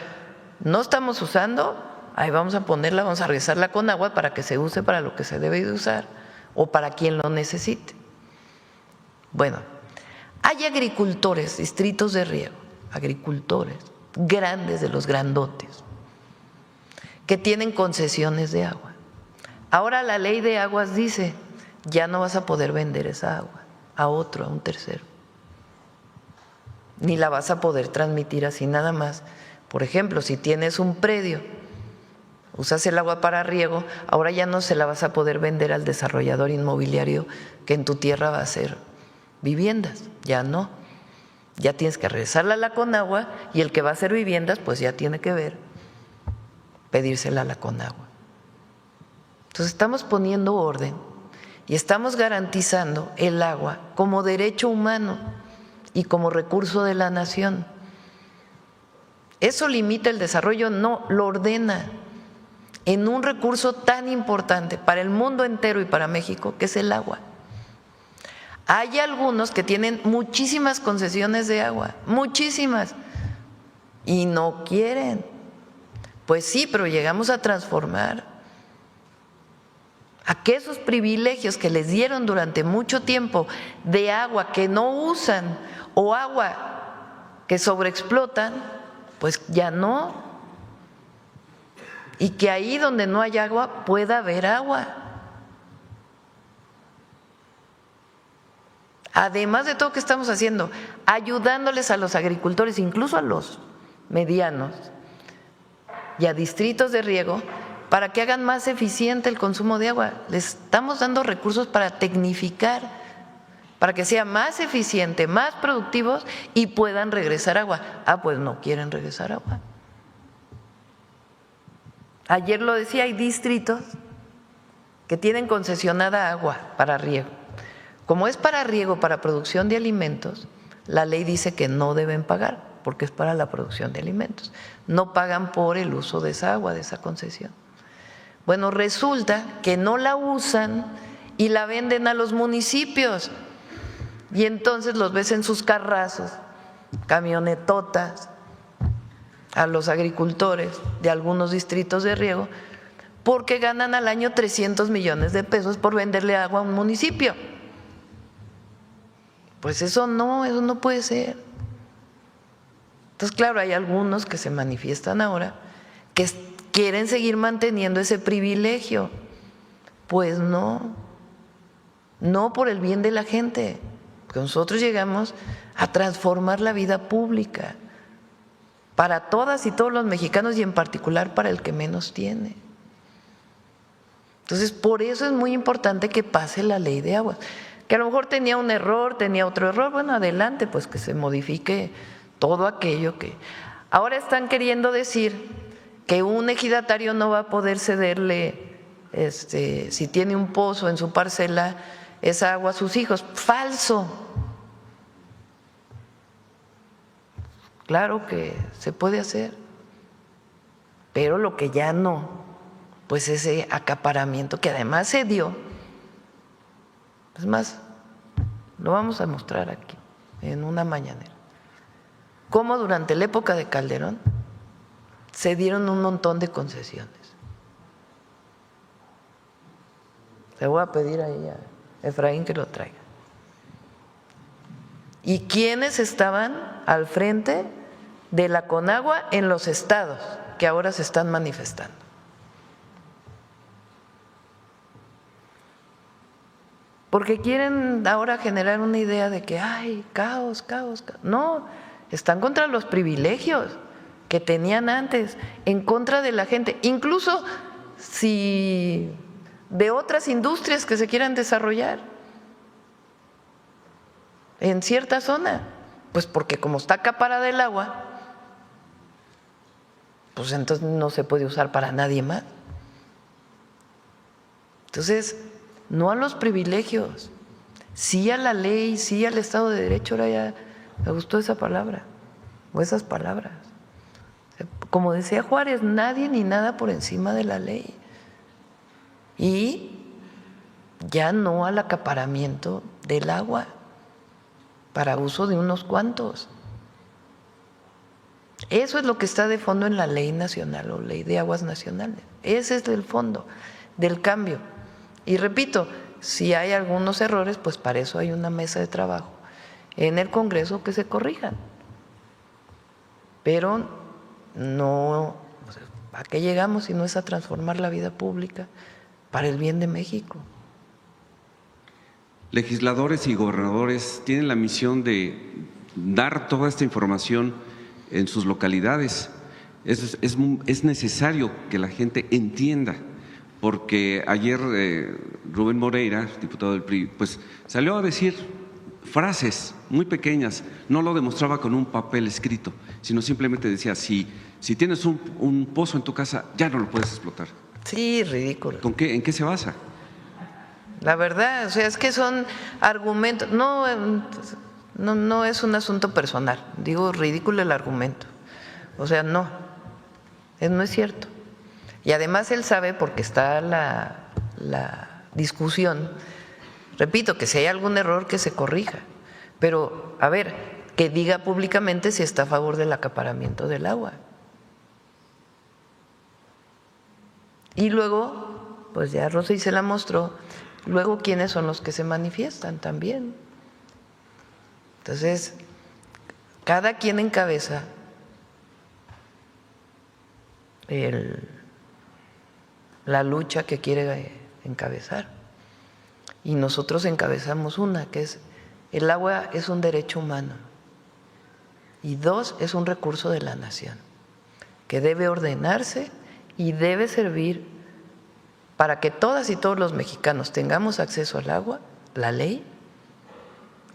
no estamos usando, ahí vamos a ponerla, vamos a regresarla con agua para que se use para lo que se debe de usar o para quien lo necesite. Bueno, hay agricultores, distritos de riego, agricultores grandes de los grandotes, que tienen concesiones de agua. Ahora la ley de aguas dice, ya no vas a poder vender esa agua a otro, a un tercero, ni la vas a poder transmitir así nada más. Por ejemplo, si tienes un predio, usas el agua para riego, ahora ya no se la vas a poder vender al desarrollador inmobiliario que en tu tierra va a hacer viviendas, ya no. Ya tienes que regresarla a la Conagua y el que va a hacer viviendas pues ya tiene que ver, pedírsela a la Conagua. Entonces estamos poniendo orden y estamos garantizando el agua como derecho humano y como recurso de la nación. ¿Eso limita el desarrollo? No, lo ordena en un recurso tan importante para el mundo entero y para México, que es el agua. Hay algunos que tienen muchísimas concesiones de agua, muchísimas, y no quieren. Pues sí, pero llegamos a transformar a que esos privilegios que les dieron durante mucho tiempo de agua que no usan o agua que sobreexplotan, pues ya no. Y que ahí donde no hay agua pueda haber agua. Además de todo lo que estamos haciendo, ayudándoles a los agricultores, incluso a los medianos y a distritos de riego, para que hagan más eficiente el consumo de agua. Les estamos dando recursos para tecnificar, para que sea más eficiente, más productivos y puedan regresar agua. Ah, pues no quieren regresar agua. Ayer lo decía, hay distritos que tienen concesionada agua para riego. Como es para riego, para producción de alimentos, la ley dice que no deben pagar, porque es para la producción de alimentos. No pagan por el uso de esa agua, de esa concesión. Bueno, resulta que no la usan y la venden a los municipios. Y entonces los ves en sus carrazos, camionetotas, a los agricultores de algunos distritos de riego, porque ganan al año 300 millones de pesos por venderle agua a un municipio. Pues eso no puede ser. Entonces, claro, hay algunos que se manifiestan ahora que quieren seguir manteniendo ese privilegio. Pues no por el bien de la gente, porque nosotros llegamos a transformar la vida pública para todas y todos los mexicanos y en particular para el que menos tiene. Entonces, por eso es muy importante que pase la ley de aguas. Que a lo mejor tenía un error, tenía otro error, bueno, adelante, pues que se modifique todo aquello que… Ahora están queriendo decir que un ejidatario no va a poder cederle, si tiene un pozo en su parcela, esa agua a sus hijos. ¡Falso! Claro que se puede hacer, pero lo que ya no, pues ese acaparamiento que además se dio. Es más, lo vamos a mostrar aquí en una mañanera. Cómo durante la época de Calderón se dieron un montón de concesiones. Le voy a pedir ahí a Efraín que lo traiga. ¿Y quiénes estaban al frente de la Conagua en los estados que ahora se están manifestando? Porque quieren ahora generar una idea de que hay caos. No, están contra los privilegios que tenían antes, en contra de la gente, incluso si de otras industrias que se quieran desarrollar en cierta zona, pues porque como está acaparada el agua, pues entonces no se puede usar para nadie más. Entonces, no a los privilegios, sí a la ley, sí al Estado de Derecho. Ahora ya me gustó esa palabra, o esas palabras. Como decía Juárez, nadie ni nada por encima de la ley. Y ya no al acaparamiento del agua. para uso de unos cuantos. Eso es lo que está de fondo en la ley nacional o ley de aguas nacionales. Ese es el fondo del cambio. Y repito, si hay algunos errores, pues para eso hay una mesa de trabajo en el Congreso que se corrijan. Pero no, ¿a qué llegamos si no es a transformar la vida pública para el bien de México? Legisladores y gobernadores tienen la misión de dar toda esta información en sus localidades. Es necesario que la gente entienda, porque ayer Rubén Moreira, diputado del PRI, pues salió a decir frases muy pequeñas, no lo demostraba con un papel escrito, sino simplemente decía, si tienes un pozo en tu casa, ya no lo puedes explotar. Sí, ridículo. ¿En qué se basa? La verdad, o sea, es que son argumentos, no es un asunto personal, digo ridículo el argumento, o sea, no es cierto. Y además él sabe, porque está la discusión, repito, que si hay algún error que se corrija, pero a ver, que diga públicamente si está a favor del acaparamiento del agua. Y luego, pues ya Rosy se la mostró, luego quiénes son los que se manifiestan también. Entonces, cada quien encabeza la lucha que quiere encabezar. Y nosotros encabezamos una, que es el agua es un derecho humano y 2, es un recurso de la nación que debe ordenarse y debe servir para que todas y todos los mexicanos tengamos acceso al agua, la ley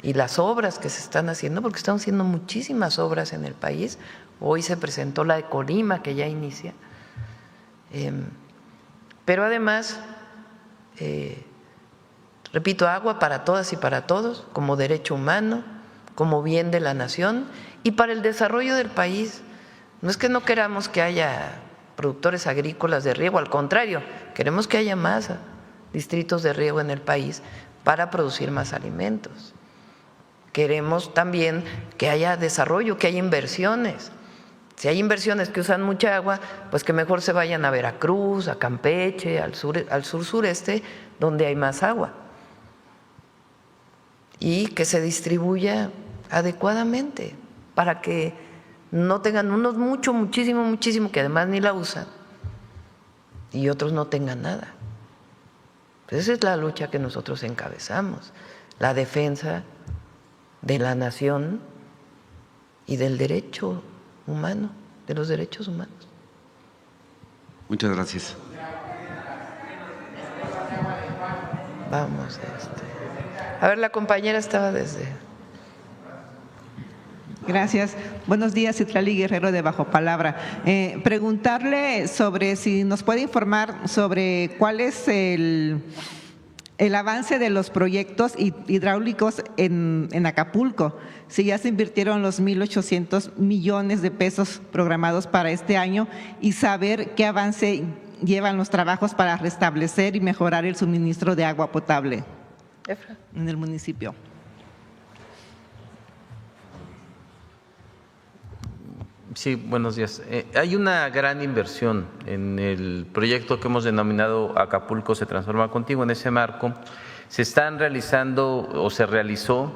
y las obras que se están haciendo, porque están haciendo muchísimas obras en el país. Hoy se presentó la de Colima, que ya inicia. Pero además, repito, agua para todas y para todos, como derecho humano, como bien de la nación y para el desarrollo del país. No es que no queramos que haya productores agrícolas de riego, al contrario, queremos que haya más distritos de riego en el país para producir más alimentos. Queremos también que haya desarrollo, que haya inversiones. Si hay inversiones que usan mucha agua, pues que mejor se vayan a Veracruz, a Campeche, al sur-sureste, donde hay más agua. Y que se distribuya adecuadamente para que no tengan unos muchísimo, que además ni la usan, y otros no tengan nada. Pues esa es la lucha que nosotros encabezamos, la defensa de la nación y del derecho humano, de los derechos humanos. Muchas gracias. Vamos, a ver, la compañera estaba desde… Gracias. Buenos días, Citlali Guerrero de Bajo Palabra. Preguntarle sobre si nos puede informar sobre cuál es el avance de los proyectos hidráulicos en Acapulco, si ya se invirtieron los 1.800 millones de pesos programados para este año y saber qué avance llevan los trabajos para restablecer y mejorar el suministro de agua potable en el municipio. Sí, buenos días. Hay una gran inversión en el proyecto que hemos denominado Acapulco se transforma contigo. En ese marco se están realizando o se realizó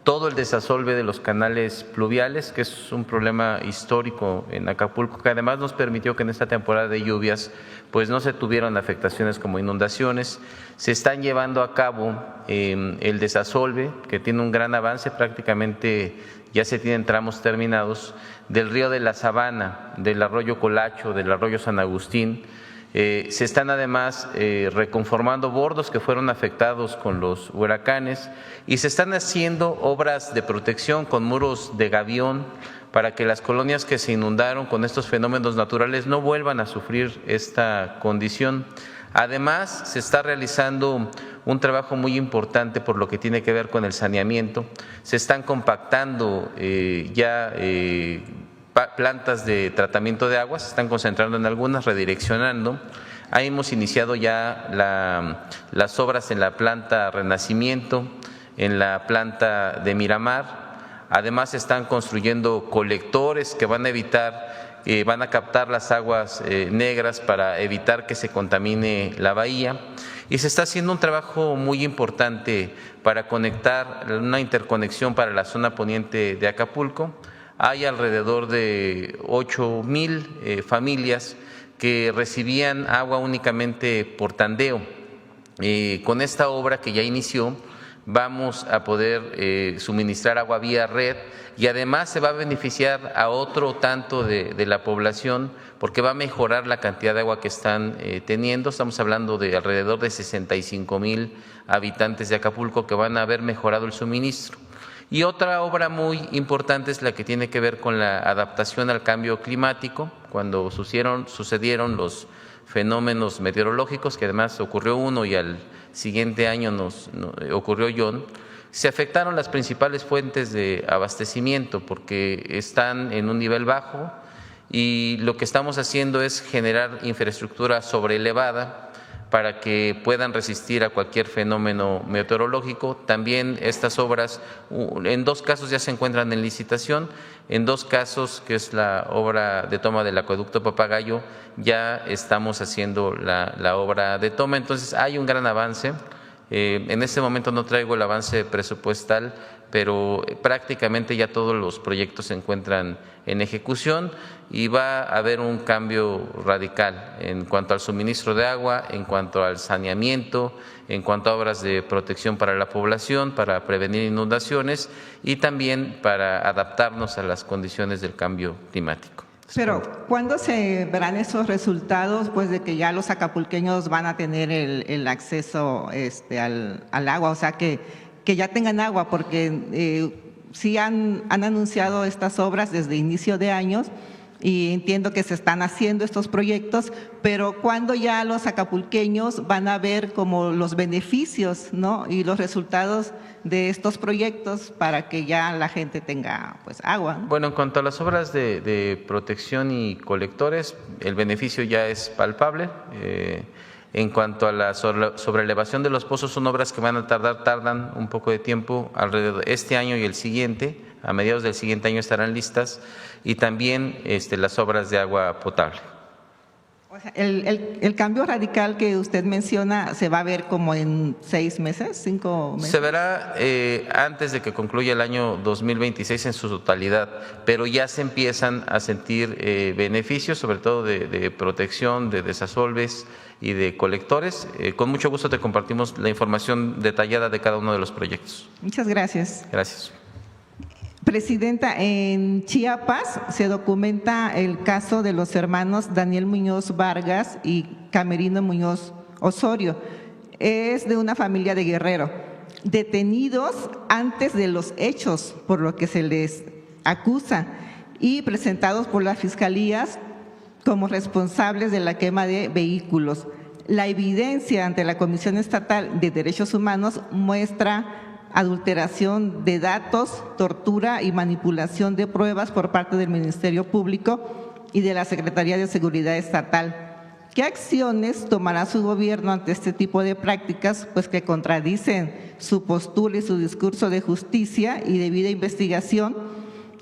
todo el desasolve de los canales pluviales, que es un problema histórico en Acapulco, que además nos permitió que en esta temporada de lluvias pues no se tuvieron afectaciones como inundaciones. Se están llevando a cabo el desasolve, que tiene un gran avance, prácticamente ya se tienen tramos terminados, del río de la Sabana, del arroyo Colacho, del arroyo San Agustín. Se están además reconformando bordos que fueron afectados con los huracanes y se están haciendo obras de protección con muros de gavión para que las colonias que se inundaron con estos fenómenos naturales no vuelvan a sufrir esta condición. Además, se está realizando un trabajo muy importante por lo que tiene que ver con el saneamiento. Se están compactando plantas de tratamiento de agua, se están concentrando en algunas, redireccionando. Ahí hemos iniciado ya las obras en la planta Renacimiento, en la planta de Miramar. Además están construyendo colectores que van a evitar, van a captar las aguas negras para evitar que se contamine la bahía. Y se está haciendo un trabajo muy importante para conectar, una interconexión para la zona poniente de Acapulco. Hay alrededor de 8,000 familias que recibían agua únicamente por tandeo. Con esta obra que ya inició, vamos a poder suministrar agua vía red y además se va a beneficiar a otro tanto de la población porque va a mejorar la cantidad de agua que están teniendo. Estamos hablando de alrededor de 65,000 habitantes de Acapulco que van a haber mejorado el suministro. Y otra obra muy importante es la que tiene que ver con la adaptación al cambio climático, cuando sucedieron los fenómenos meteorológicos, que además ocurrió uno y al siguiente año ocurrió John. Se afectaron las principales fuentes de abastecimiento porque están en un nivel bajo y lo que estamos haciendo es generar infraestructura sobreelevada para que puedan resistir a cualquier fenómeno meteorológico. También estas obras, en 2 casos ya se encuentran en licitación, en 2 casos, que es la obra de toma del acueducto Papagayo, ya estamos haciendo la obra de toma. Entonces hay un gran avance. En este momento no traigo el avance presupuestal, pero prácticamente ya todos los proyectos se encuentran en ejecución y va a haber un cambio radical en cuanto al suministro de agua, en cuanto al saneamiento, en cuanto a obras de protección para la población, para prevenir inundaciones y también para adaptarnos a las condiciones del cambio climático. Pero, ¿cuándo se verán esos resultados, pues, de que ya los acapulqueños van a tener el acceso al agua? O sea, que ya tengan agua, porque sí han anunciado estas obras desde inicio de años y entiendo que se están haciendo estos proyectos, pero ¿cuándo ya los acapulqueños van a ver como los beneficios, ¿no?, y los resultados de estos proyectos para que ya la gente tenga, pues, agua? Bueno, en cuanto a las obras de protección y colectores, el beneficio ya es palpable. En cuanto a la sobreelevación de los pozos, son obras que van a tardan un poco de tiempo, alrededor este año y el siguiente, a mediados del siguiente año estarán listas, y también las obras de agua potable. O sea, el cambio radical que usted menciona se va a ver como en 6 meses, 5 meses. Se verá antes de que concluya el año 2026 en su totalidad, pero ya se empiezan a sentir beneficios, sobre todo de protección, de desasolves y de colectores. Con mucho gusto te compartimos la información detallada de cada uno de los proyectos. Muchas gracias. Gracias. Presidenta, en Chiapas se documenta el caso de los hermanos Daniel Muñoz Vargas y Camerino Muñoz Osorio. Es de una familia de Guerrero, detenidos antes de los hechos por lo que se les acusa y presentados por las fiscalías como responsables de la quema de vehículos. La evidencia ante la Comisión Estatal de Derechos Humanos muestra adulteración de datos, tortura y manipulación de pruebas por parte del Ministerio Público y de la Secretaría de Seguridad Estatal. ¿Qué acciones tomará su gobierno ante este tipo de prácticas, pues, que contradicen su postura y su discurso de justicia y debida investigación?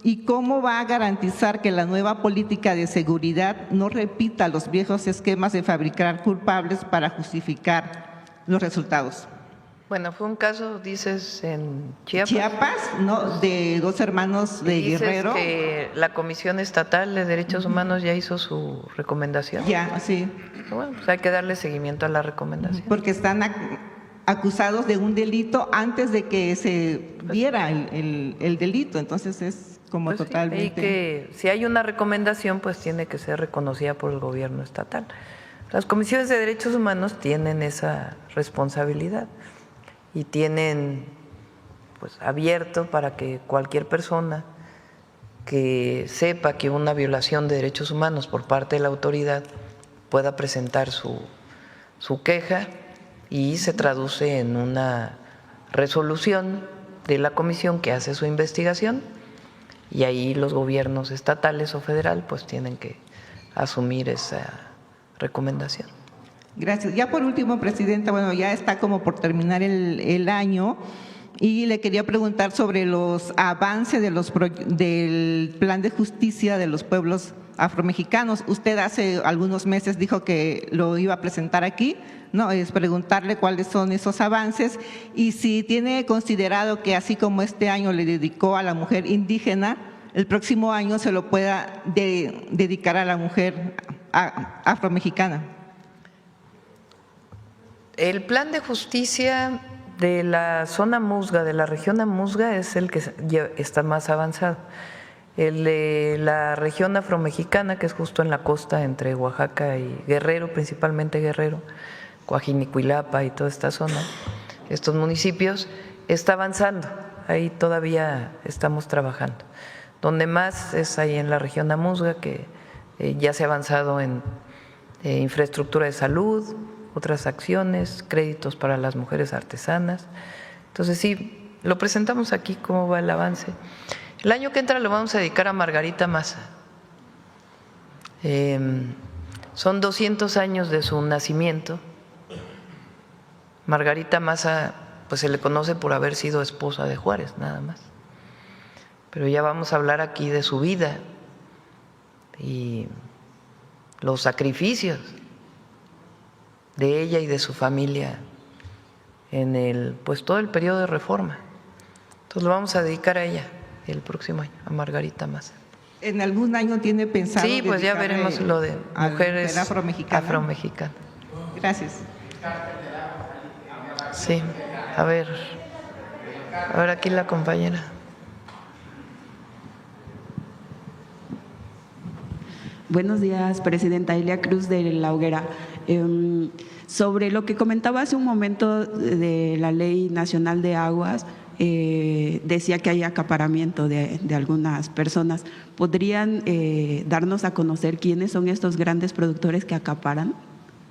¿Y cómo va a garantizar que la nueva política de seguridad no repita los viejos esquemas de fabricar culpables para justificar los resultados? Bueno, fue un caso, dices, en Chiapas. Chiapas, no, de 2 hermanos de Dices Guerrero. Que la Comisión Estatal de Derechos Humanos ya hizo su recomendación. Ya, sí. Bueno, pues hay que darle seguimiento a la recomendación. Porque están acusados de un delito antes de que se viera el delito, entonces es como Pues totalmente… Sí, y que si hay una recomendación, pues tiene que ser reconocida por el gobierno estatal. Las comisiones de derechos humanos tienen esa responsabilidad y tienen, pues, abierto para que cualquier persona que sepa que hubo una violación de derechos humanos por parte de la autoridad pueda presentar su queja y se traduce en una resolución de la comisión que hace su investigación, y ahí los gobiernos estatales o federal pues tienen que asumir esa recomendación. Gracias. Ya por último, Presidenta, bueno, ya está como por terminar el año Y le quería preguntar sobre los avances del plan de justicia de los pueblos afromexicanos. Usted hace algunos meses dijo que lo iba a presentar aquí, ¿no? Es preguntarle cuáles son esos avances y si tiene considerado que así como este año le dedicó a la mujer indígena, el próximo año se lo pueda dedicar a la mujer afromexicana. El plan de justicia de la zona Musga, de la región Amuzga, es el que está más avanzado. El de la región afromexicana, que es justo en la costa entre Oaxaca y Guerrero, principalmente Guerrero, Coajinicuilapa y toda esta zona, estos municipios, está avanzando. Ahí todavía estamos trabajando. Donde más es ahí en la región Amuzga, que ya se ha avanzado en infraestructura de salud, otras acciones, créditos para las mujeres artesanas. Entonces sí, lo presentamos aquí cómo va el avance. El año que entra lo vamos a dedicar a Margarita Maza. Son 200 años de su nacimiento. Margarita Maza, pues se le conoce por haber sido esposa de Juárez, nada más. Pero ya vamos a hablar aquí de su vida y los sacrificios de ella y de su familia en pues todo el periodo de Reforma. Entonces lo vamos a dedicar a ella el próximo año, a Margarita Maza. ¿En algún año tiene pensado? Sí, pues ya veremos lo de mujeres afromexicanas. Gracias. Sí, a ver aquí la compañera. Buenos días, Presidenta. Ilia Cruz de La Hoguera. Sobre lo que comentaba hace un momento de la Ley Nacional de Aguas, decía que hay acaparamiento de algunas personas. ¿Podrían darnos a conocer quiénes son estos grandes productores que acaparan?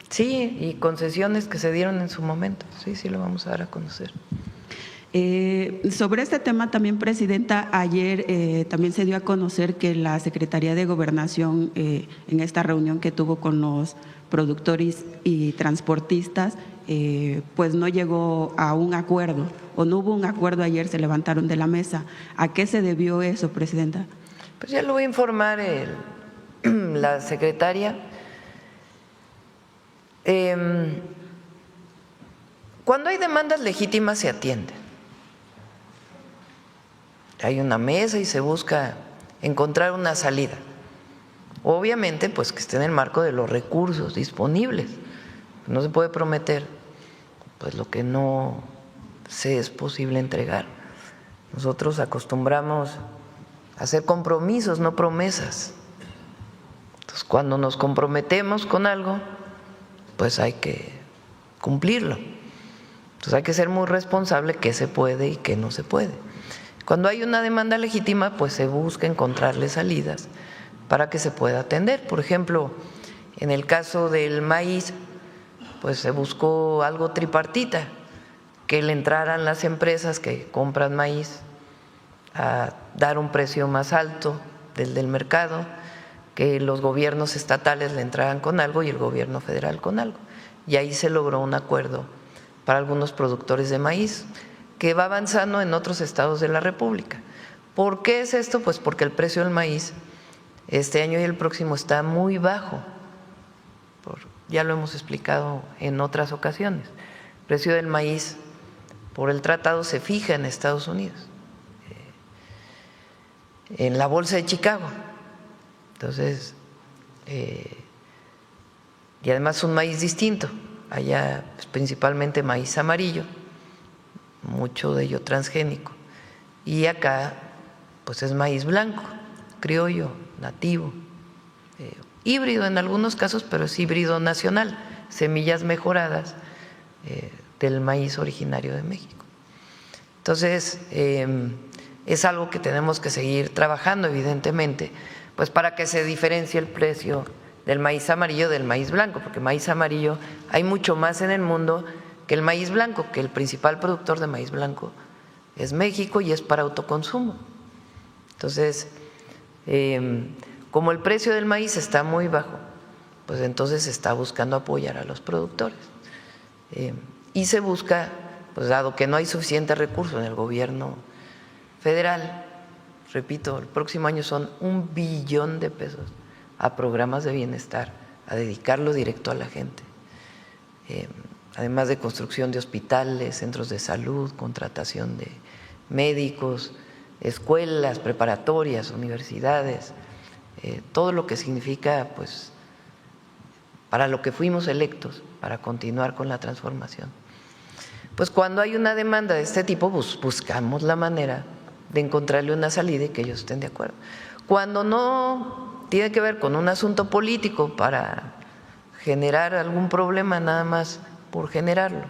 Sí, y concesiones que se dieron en su momento. Sí, lo vamos a dar a conocer. Sobre este tema también, Presidenta, ayer también se dio a conocer que la Secretaría de Gobernación, en esta reunión que tuvo con los productores y transportistas, pues no llegó a un acuerdo, o no hubo un acuerdo ayer, se levantaron de la mesa. ¿A qué se debió eso, Presidenta? Pues ya lo voy a informar la secretaria. Cuando hay demandas legítimas se atienden. Hay una mesa y se busca encontrar una salida. Obviamente, pues que esté en el marco de los recursos disponibles. No se puede prometer pues lo que no se es posible entregar. Nosotros acostumbramos a hacer compromisos, no promesas. Entonces, cuando nos comprometemos con algo, pues hay que cumplirlo. Entonces hay que ser muy responsable qué se puede y qué no se puede. Cuando hay una demanda legítima, pues se busca encontrarle salidas para que se pueda atender. Por ejemplo, en el caso del maíz, pues se buscó algo tripartita, que le entraran las empresas que compran maíz a dar un precio más alto del mercado, que los gobiernos estatales le entraran con algo y el gobierno federal con algo. Y ahí se logró un acuerdo para algunos productores de maíz, que va avanzando en otros estados de la República. ¿Por qué es esto? Pues porque el precio del maíz este año y el próximo está muy bajo. Ya lo hemos explicado en otras ocasiones. El precio del maíz por el tratado se fija en Estados Unidos, en la Bolsa de Chicago. Entonces, y además un maíz distinto. Allá pues, principalmente maíz amarillo, mucho de ello transgénico, y acá pues es maíz blanco, criollo, nativo, híbrido en algunos casos, pero es híbrido nacional, semillas mejoradas del maíz originario de México. Entonces, es algo que tenemos que seguir trabajando, evidentemente, pues para que se diferencie el precio del maíz amarillo del maíz blanco, porque maíz amarillo hay mucho más en el mundo que el maíz blanco, que el principal productor de maíz blanco es México y es para autoconsumo. Entonces, como el precio del maíz está muy bajo, pues entonces se está buscando apoyar a los productores y se busca pues dado que no hay suficiente recurso en el gobierno federal, repito, el próximo año son 1 billón de pesos a programas de bienestar, a dedicarlo directo a la gente. Además de construcción de hospitales, centros de salud, contratación de médicos, escuelas preparatorias, universidades, todo lo que significa, pues, para lo que fuimos electos, para continuar con la transformación. Pues cuando hay una demanda de este tipo, buscamos la manera de encontrarle una salida y que ellos estén de acuerdo. Cuando no tiene que ver con un asunto político para generar algún problema nada más por generarlo,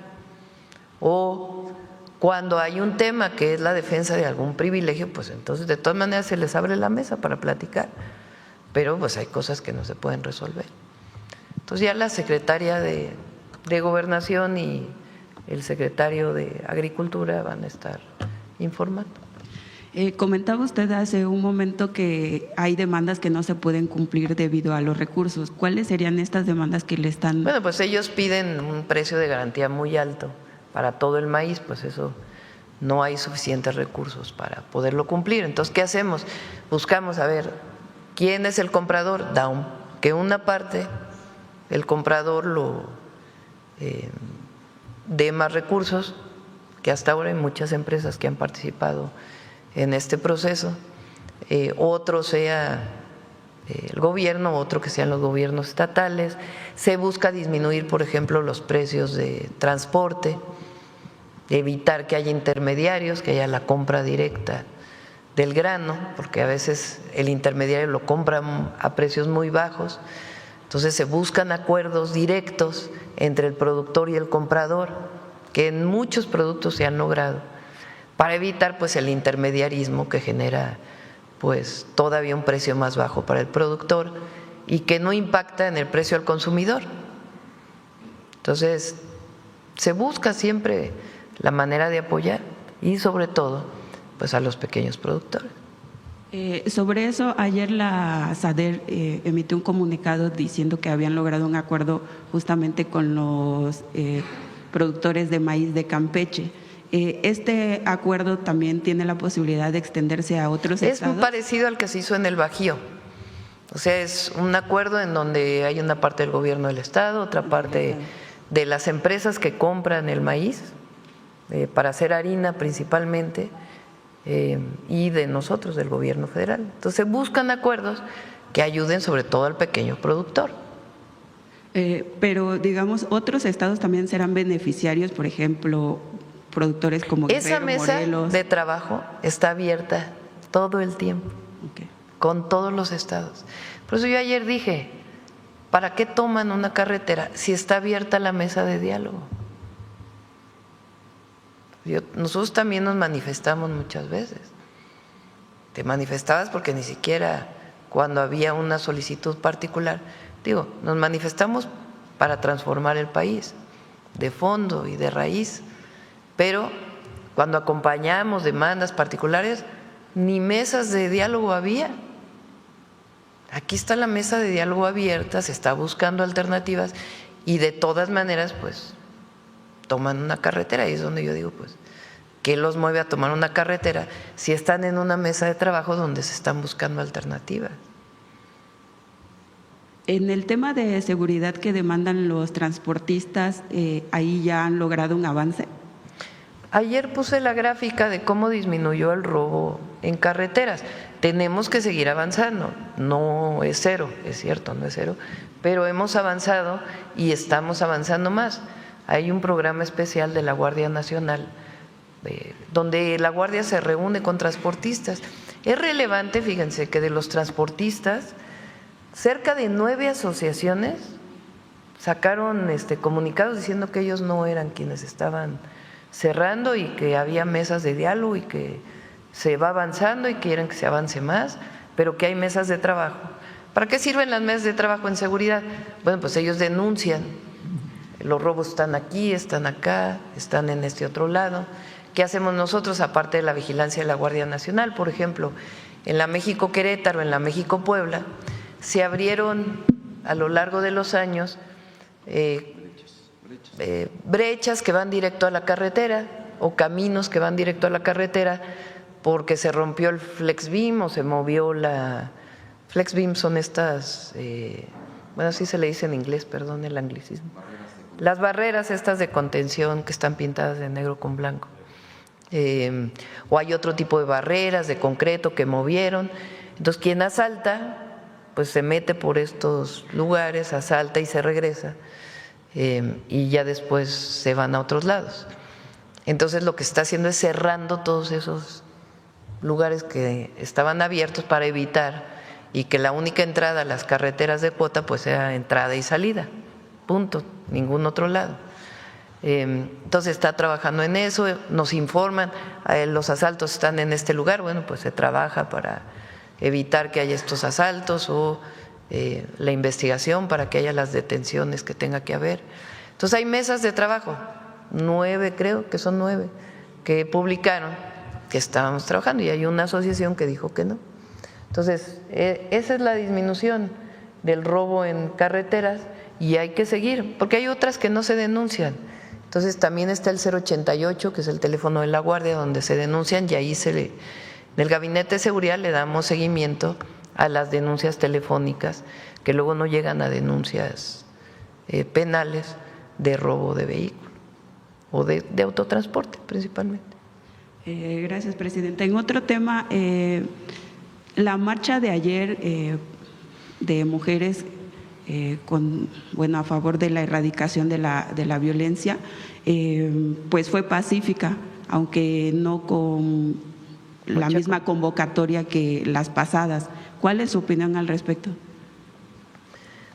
o cuando hay un tema que es la defensa de algún privilegio, pues entonces de todas maneras se les abre la mesa para platicar, pero pues hay cosas que no se pueden resolver. Entonces ya la secretaria de Gobernación y el secretario de Agricultura van a estar informando. Comentaba usted hace un momento que hay demandas que no se pueden cumplir debido a los recursos. ¿Cuáles serían estas demandas que le están...? Bueno, pues ellos piden un precio de garantía muy alto para todo el maíz, pues eso no hay suficientes recursos para poderlo cumplir. Entonces, ¿qué hacemos? Buscamos a ver quién es el comprador, que una parte el comprador lo dé más recursos, que hasta ahora hay muchas empresas que han participado en este proceso, otro sea el gobierno, otro que sean los gobiernos estatales. Se busca disminuir, por ejemplo, los precios de transporte, evitar que haya intermediarios, que haya la compra directa del grano, porque a veces el intermediario lo compra a precios muy bajos. Entonces se buscan acuerdos directos entre el productor y el comprador, que en muchos productos se han logrado, para evitar pues el intermediarismo que genera pues todavía un precio más bajo para el productor y que no impacta en el precio al consumidor. Entonces se busca siempre la manera de apoyar y sobre todo pues a los pequeños productores. Sobre eso, ayer la SADER emitió un comunicado diciendo que habían logrado un acuerdo justamente con los productores de maíz de Campeche. ¿Este acuerdo también tiene la posibilidad de extenderse a otros estados? Es muy parecido al que se hizo en el Bajío. O sea, es un acuerdo en donde hay una parte del gobierno del estado, otra parte de las empresas que compran el maíz para hacer harina principalmente, y de nosotros, del gobierno federal. Entonces buscan acuerdos que ayuden sobre todo al pequeño productor. Pero digamos, otros estados también serán beneficiarios, por ejemplo, productores como Guerrero, esa mesa Morelos. De trabajo está abierta todo el tiempo, con todos los estados. Por eso yo ayer dije, ¿para qué toman una carretera si está abierta la mesa de diálogo? Nosotros también nos manifestamos muchas veces. Te manifestabas porque ni siquiera cuando había una solicitud particular, nos manifestamos para transformar el país de fondo y de raíz, pero cuando acompañamos demandas particulares, ni mesas de diálogo había. Aquí está la mesa de diálogo abierta, se está buscando alternativas y de todas maneras, pues, toman una carretera, y es donde yo digo, pues, ¿qué los mueve a tomar una carretera si están en una mesa de trabajo donde se están buscando alternativas? En el tema de seguridad que demandan los transportistas, ¿ahí ya han logrado un avance? Ayer puse la gráfica de cómo disminuyó el robo en carreteras. Tenemos que seguir avanzando, no es cero, es cierto, no es cero, pero hemos avanzado y estamos avanzando más. Hay un programa especial de la Guardia Nacional donde la Guardia se reúne con transportistas. Es relevante, fíjense, que de los transportistas, cerca de 9 asociaciones sacaron comunicados diciendo que ellos no eran quienes estaban cerrando y que había mesas de diálogo y que se va avanzando y quieren que se avance más, pero que hay mesas de trabajo. ¿Para qué sirven las mesas de trabajo en seguridad? Bueno, pues ellos denuncian, los robos están aquí, están acá, están en este otro lado. ¿Qué hacemos nosotros aparte de la vigilancia de la Guardia Nacional? Por ejemplo, en la México-Querétaro, en la México-Puebla, se abrieron a lo largo de los años brechas que van directo a la carretera o caminos que van directo a la carretera porque se rompió el flex beam o se movió la… Flex beam son estas, bueno, así se le dice en inglés, perdón el anglicismo. Las barreras estas de contención que están pintadas de negro con blanco. O hay otro tipo de barreras de concreto que movieron. Entonces, quien asalta, pues se mete por estos lugares, asalta y se regresa. Y ya después se van a otros lados. Entonces, lo que está haciendo es cerrando todos esos lugares que estaban abiertos para evitar y que la única entrada a las carreteras de cuota pues sea entrada y salida, punto, ningún otro lado. Entonces está trabajando en eso, nos informan, los asaltos están en este lugar, bueno, pues se trabaja para evitar que haya estos asaltos o la investigación para que haya las detenciones que tenga que haber. Entonces hay mesas de trabajo, 9 creo que son 9, que publicaron que estábamos trabajando y hay una asociación que dijo que no. Entonces, esa es la disminución del robo en carreteras y hay que seguir, porque hay otras que no se denuncian. Entonces, también está el 088, que es el teléfono de la Guardia, donde se denuncian y ahí en el Gabinete de Seguridad le damos seguimiento a las denuncias telefónicas, que luego no llegan a denuncias penales de robo de vehículo o de autotransporte principalmente. Gracias, Presidenta. En otro tema… la marcha de ayer de mujeres a favor de la erradicación de la violencia, pues fue pacífica, aunque no con la misma convocatoria que las pasadas. ¿Cuál es su opinión al respecto?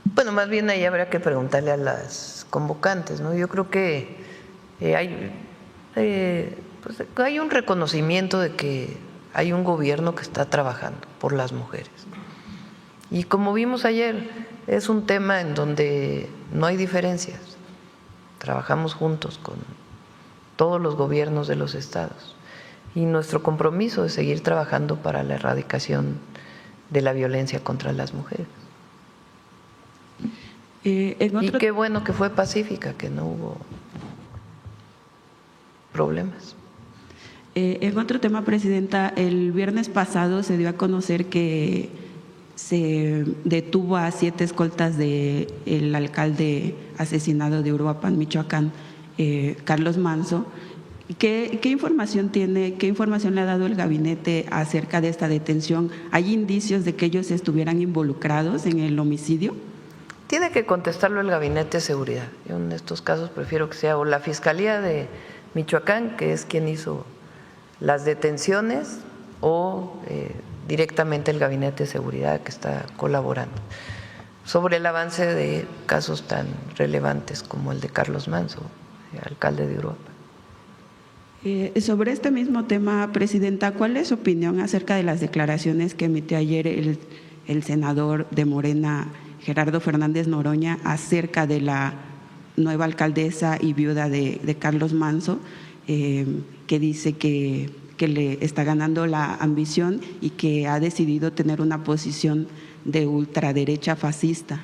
Bueno, más bien ahí habría que preguntarle a las convocantes, ¿no? Yo creo que hay un reconocimiento de que hay un gobierno que está trabajando por las mujeres. Y como vimos ayer, es un tema en donde no hay diferencias. Trabajamos juntos con todos los gobiernos de los estados. Y nuestro compromiso es seguir trabajando para la erradicación de la violencia contra las mujeres. Y qué bueno que fue pacífica, que no hubo problemas. En otro tema, Presidenta, el viernes pasado se dio a conocer que se detuvo a 7 escoltas del alcalde asesinado de Uruapan, Michoacán, Carlos Manzo. ¿Qué información tiene, qué información le ha dado el gabinete acerca de esta detención? ¿Hay indicios de que ellos estuvieran involucrados en el homicidio? Tiene que contestarlo el Gabinete de Seguridad. Yo en estos casos prefiero que sea o la Fiscalía de Michoacán, que es quien hizo las detenciones, o directamente el Gabinete de Seguridad que está colaborando sobre el avance de casos tan relevantes como el de Carlos Manzo, alcalde de Uruapan. Sobre este mismo tema, Presidenta, ¿cuál es su opinión acerca de las declaraciones que emitió ayer el senador de Morena, Gerardo Fernández Noroña, acerca de la nueva alcaldesa y viuda de Carlos Manzo, que dice que le está ganando la ambición y que ha decidido tener una posición de ultraderecha fascista?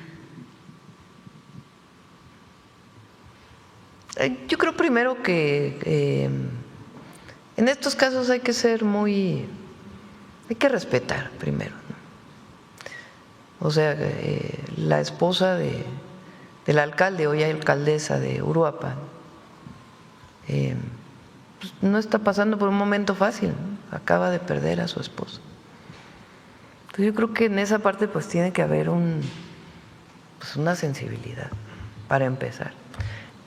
Yo creo primero que en estos casos hay que hay que respetar primero, ¿no? O sea, la esposa del alcalde, hoy alcaldesa de Uruapan, pues no está pasando por un momento fácil, ¿no? Acaba de perder a su esposo. Entonces yo creo que en esa parte pues tiene que haber una sensibilidad para empezar.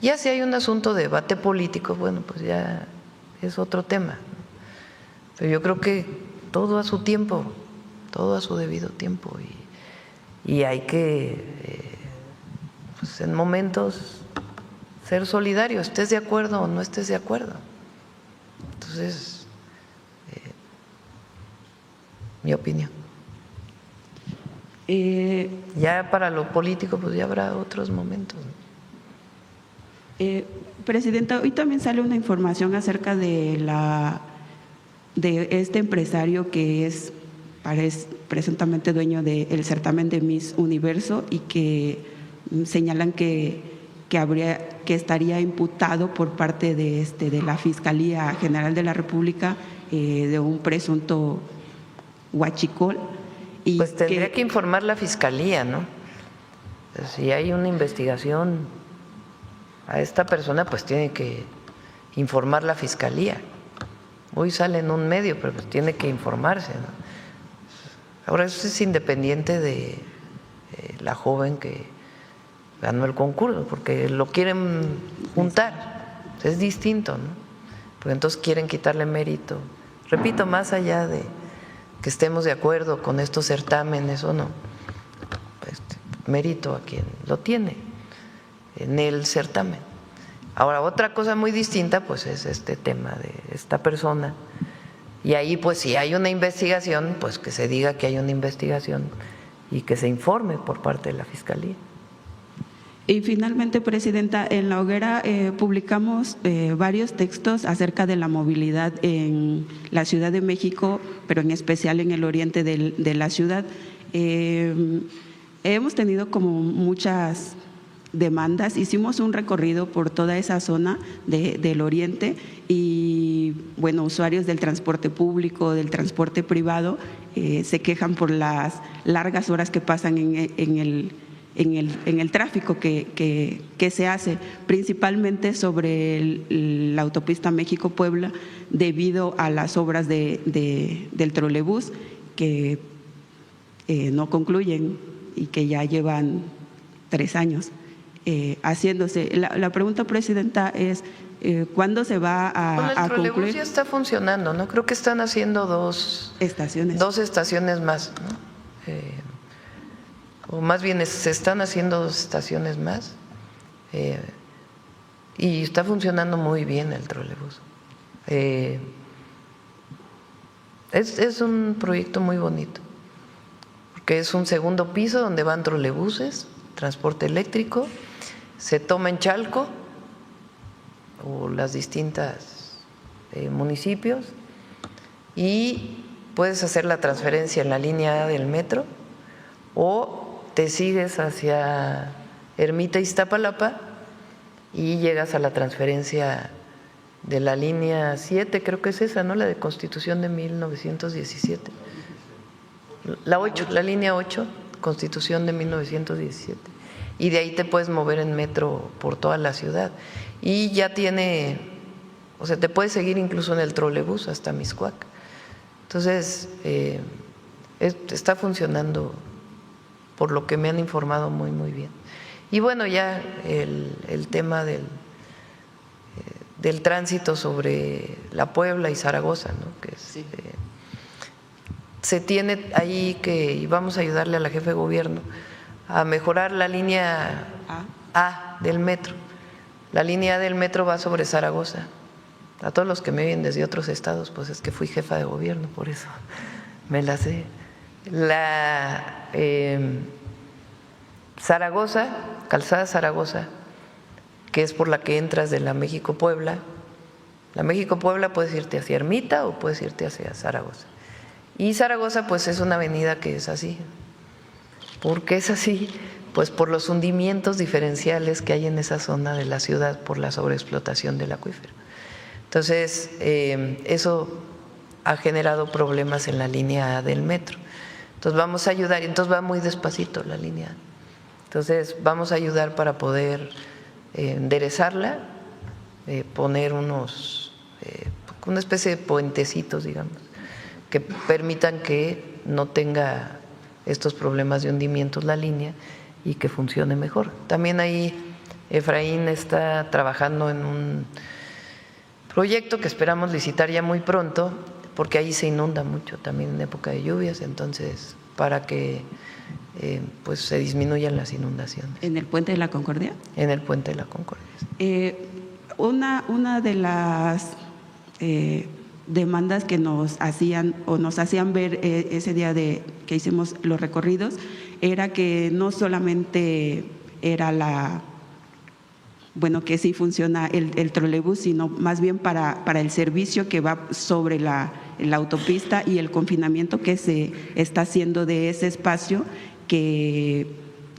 Ya si hay un asunto de debate político, bueno, pues ya es otro tema, ¿no? Pero yo creo que todo a su tiempo, todo a su debido tiempo, y hay que, pues en momentos, ser solidario, estés de acuerdo o no estés de acuerdo. Entonces, mi opinión. Ya para lo político, pues ya habrá otros momentos, ¿no? Presidenta, hoy también sale una información acerca de este empresario que es presuntamente dueño del certamen de Miss Universo y que señalan que que estaría imputado por parte de la Fiscalía General de la República de un presunto huachicol. Y pues tendría que informar la Fiscalía, ¿no? Si hay una investigación a esta persona, pues tiene que informar la Fiscalía. Hoy sale en un medio, pero pues tiene que informarse, ¿no? Ahora, eso es independiente de la joven que ganó el concurso, porque lo quieren juntar, es distinto, ¿no? Porque entonces quieren quitarle mérito. Repito, más allá de que estemos de acuerdo con estos certámenes o no, pues, mérito a quien lo tiene en el certamen. Ahora, otra cosa muy distinta pues es este tema de esta persona, y ahí pues si hay una investigación, pues que se diga que hay una investigación y que se informe por parte de la Fiscalía. Y finalmente, Presidenta, en La Hoguera publicamos varios textos acerca de la movilidad en la Ciudad de México, pero en especial en el oriente de la ciudad. Hemos tenido como muchas demandas, hicimos un recorrido por toda esa zona del oriente y, bueno, usuarios del transporte público, del transporte privado, se quejan por las largas horas que pasan en el tráfico que se hace, principalmente sobre la autopista México-Puebla, debido a las obras del trolebús que no concluyen y que ya llevan 3 años haciéndose. La pregunta, Presidenta, es ¿cuándo se va a concluir? El trolebús ya está funcionando, ¿no? Creo que están haciendo 2 estaciones más, ¿no? O más bien se están haciendo 2 estaciones más, y está funcionando muy bien el trolebús. Es un proyecto muy bonito, porque es un segundo piso donde van trolebuses, transporte eléctrico, se toma en Chalco o las distintas municipios, y puedes hacer la transferencia en la línea A del metro, o te sigues hacia Ermita Iztapalapa y llegas a la transferencia de la línea 7, creo que es esa, ¿no? La de Constitución de 1917. La línea 8, Constitución de 1917. Y de ahí te puedes mover en metro por toda la ciudad. Y ya tiene, o sea, te puedes seguir incluso en el trolebús hasta Mixcoac. Entonces, está funcionando, por lo que me han informado, muy, muy bien. Y bueno, ya el tema del tránsito sobre la Puebla y Zaragoza, ¿no? Que es, se tiene ahí que, y vamos a ayudarle a la jefe de gobierno a mejorar la línea A del metro. La línea A del metro va sobre Zaragoza. A todos los que me oyen desde otros estados, pues es que fui jefa de gobierno, por eso me la sé. La Zaragoza, calzada Zaragoza, que es por la que entras de la México-Puebla. La México-Puebla puedes irte hacia Ermita o puedes irte hacia Zaragoza. Y Zaragoza pues es una avenida que es así. ¿Por qué es así? Pues por los hundimientos diferenciales que hay en esa zona de la ciudad por la sobreexplotación del acuífero. Entonces, eso ha generado problemas en la línea A del metro. Entonces vamos a ayudar, y entonces va muy despacito la línea A. Entonces vamos a ayudar para poder enderezarla, poner una especie de puentecitos, digamos, que permitan que no tenga estos problemas de hundimientos la línea y que funcione mejor. También ahí Efraín está trabajando en un proyecto que esperamos licitar ya muy pronto, porque ahí se inunda mucho también en época de lluvias, entonces para que pues se disminuyan las inundaciones. ¿En el Puente de la Concordia? En el Puente de la Concordia. Una de las demandas que nos hacían ver ese día que hicimos los recorridos era que no solamente era que sí funciona el trolebús, sino más bien para el servicio que va sobre la autopista y el confinamiento que se está haciendo de ese espacio que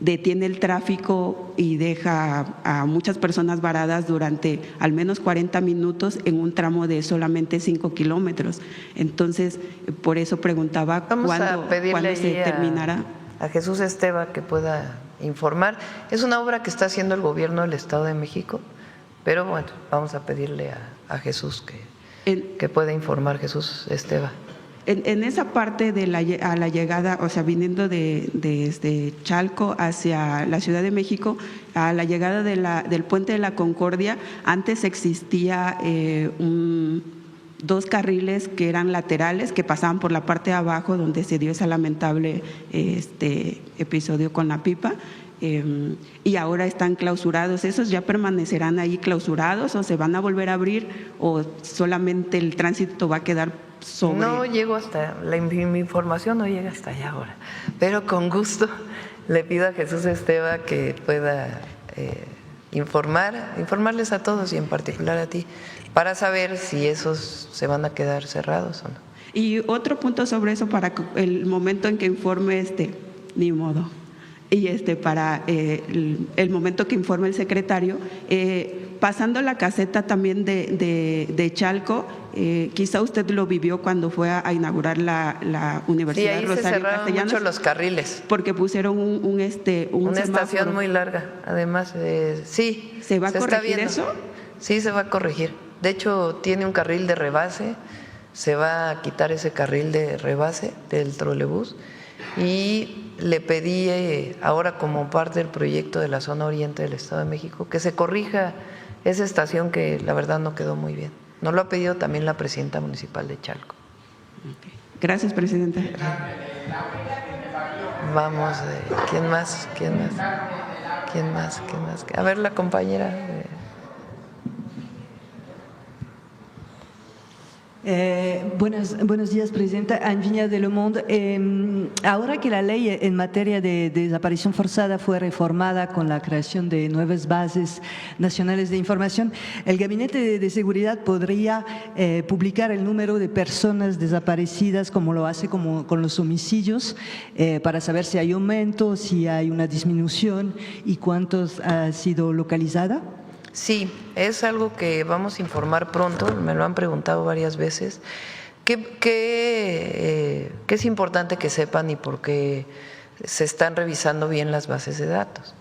detiene el tráfico y deja a muchas personas varadas durante al menos 40 minutos en un tramo de solamente 5 kilómetros. Entonces, por eso preguntaba cuándo se terminará. A Jesús Esteva que pueda informar. Es una obra que está haciendo el gobierno del Estado de México, pero bueno, vamos a pedirle a Jesús que pueda informar, Jesús Esteva. En esa parte de a la llegada, o sea, viniendo desde Chalco hacia la Ciudad de México, a la llegada del Puente de la Concordia, antes existía 2 carriles que eran laterales, que pasaban por la parte de abajo donde se dio ese lamentable episodio con la pipa, y ahora están clausurados. ¿Esos ya permanecerán ahí clausurados o se van a volver a abrir o solamente el tránsito va a quedar sobre? No llego mi información no llega hasta allá ahora, pero con gusto le pido a Jesús Esteva que pueda informarles a todos y en particular a ti, para saber si esos se van a quedar cerrados o no. Y otro punto sobre eso, para el momento en que informe ni modo. Y para el momento que informe el secretario, pasando la caseta también de Chalco, quizá usted lo vivió cuando fue a inaugurar la Universidad Rosario Castellanos. Sí, ahí se cerraron mucho los carriles. Porque pusieron una estación muy larga, además. Sí. ¿Se va a corregir eso? Sí, se va a corregir. De hecho, tiene un carril de rebase, se va a quitar ese carril de rebase del trolebús y le pedí ahora como parte del proyecto de la zona oriente del Estado de México que se corrija esa estación que la verdad no quedó muy bien. Nos lo ha pedido también la presidenta municipal de Chalco. Gracias, presidenta. Vamos, ¿quién más? A ver, la compañera. Buenos días, Presidenta. Anne Viña de Le Monde. Ahora que la ley en materia de desaparición forzada fue reformada con la creación de nuevas bases nacionales de información, el Gabinete de Seguridad podría publicar el número de personas desaparecidas como lo hace con los homicidios, para saber si hay aumento, si hay una disminución y cuántos ha sido localizada. Sí, es algo que vamos a informar pronto, me lo han preguntado varias veces, que es importante que sepan y porque se están revisando bien las bases de datos.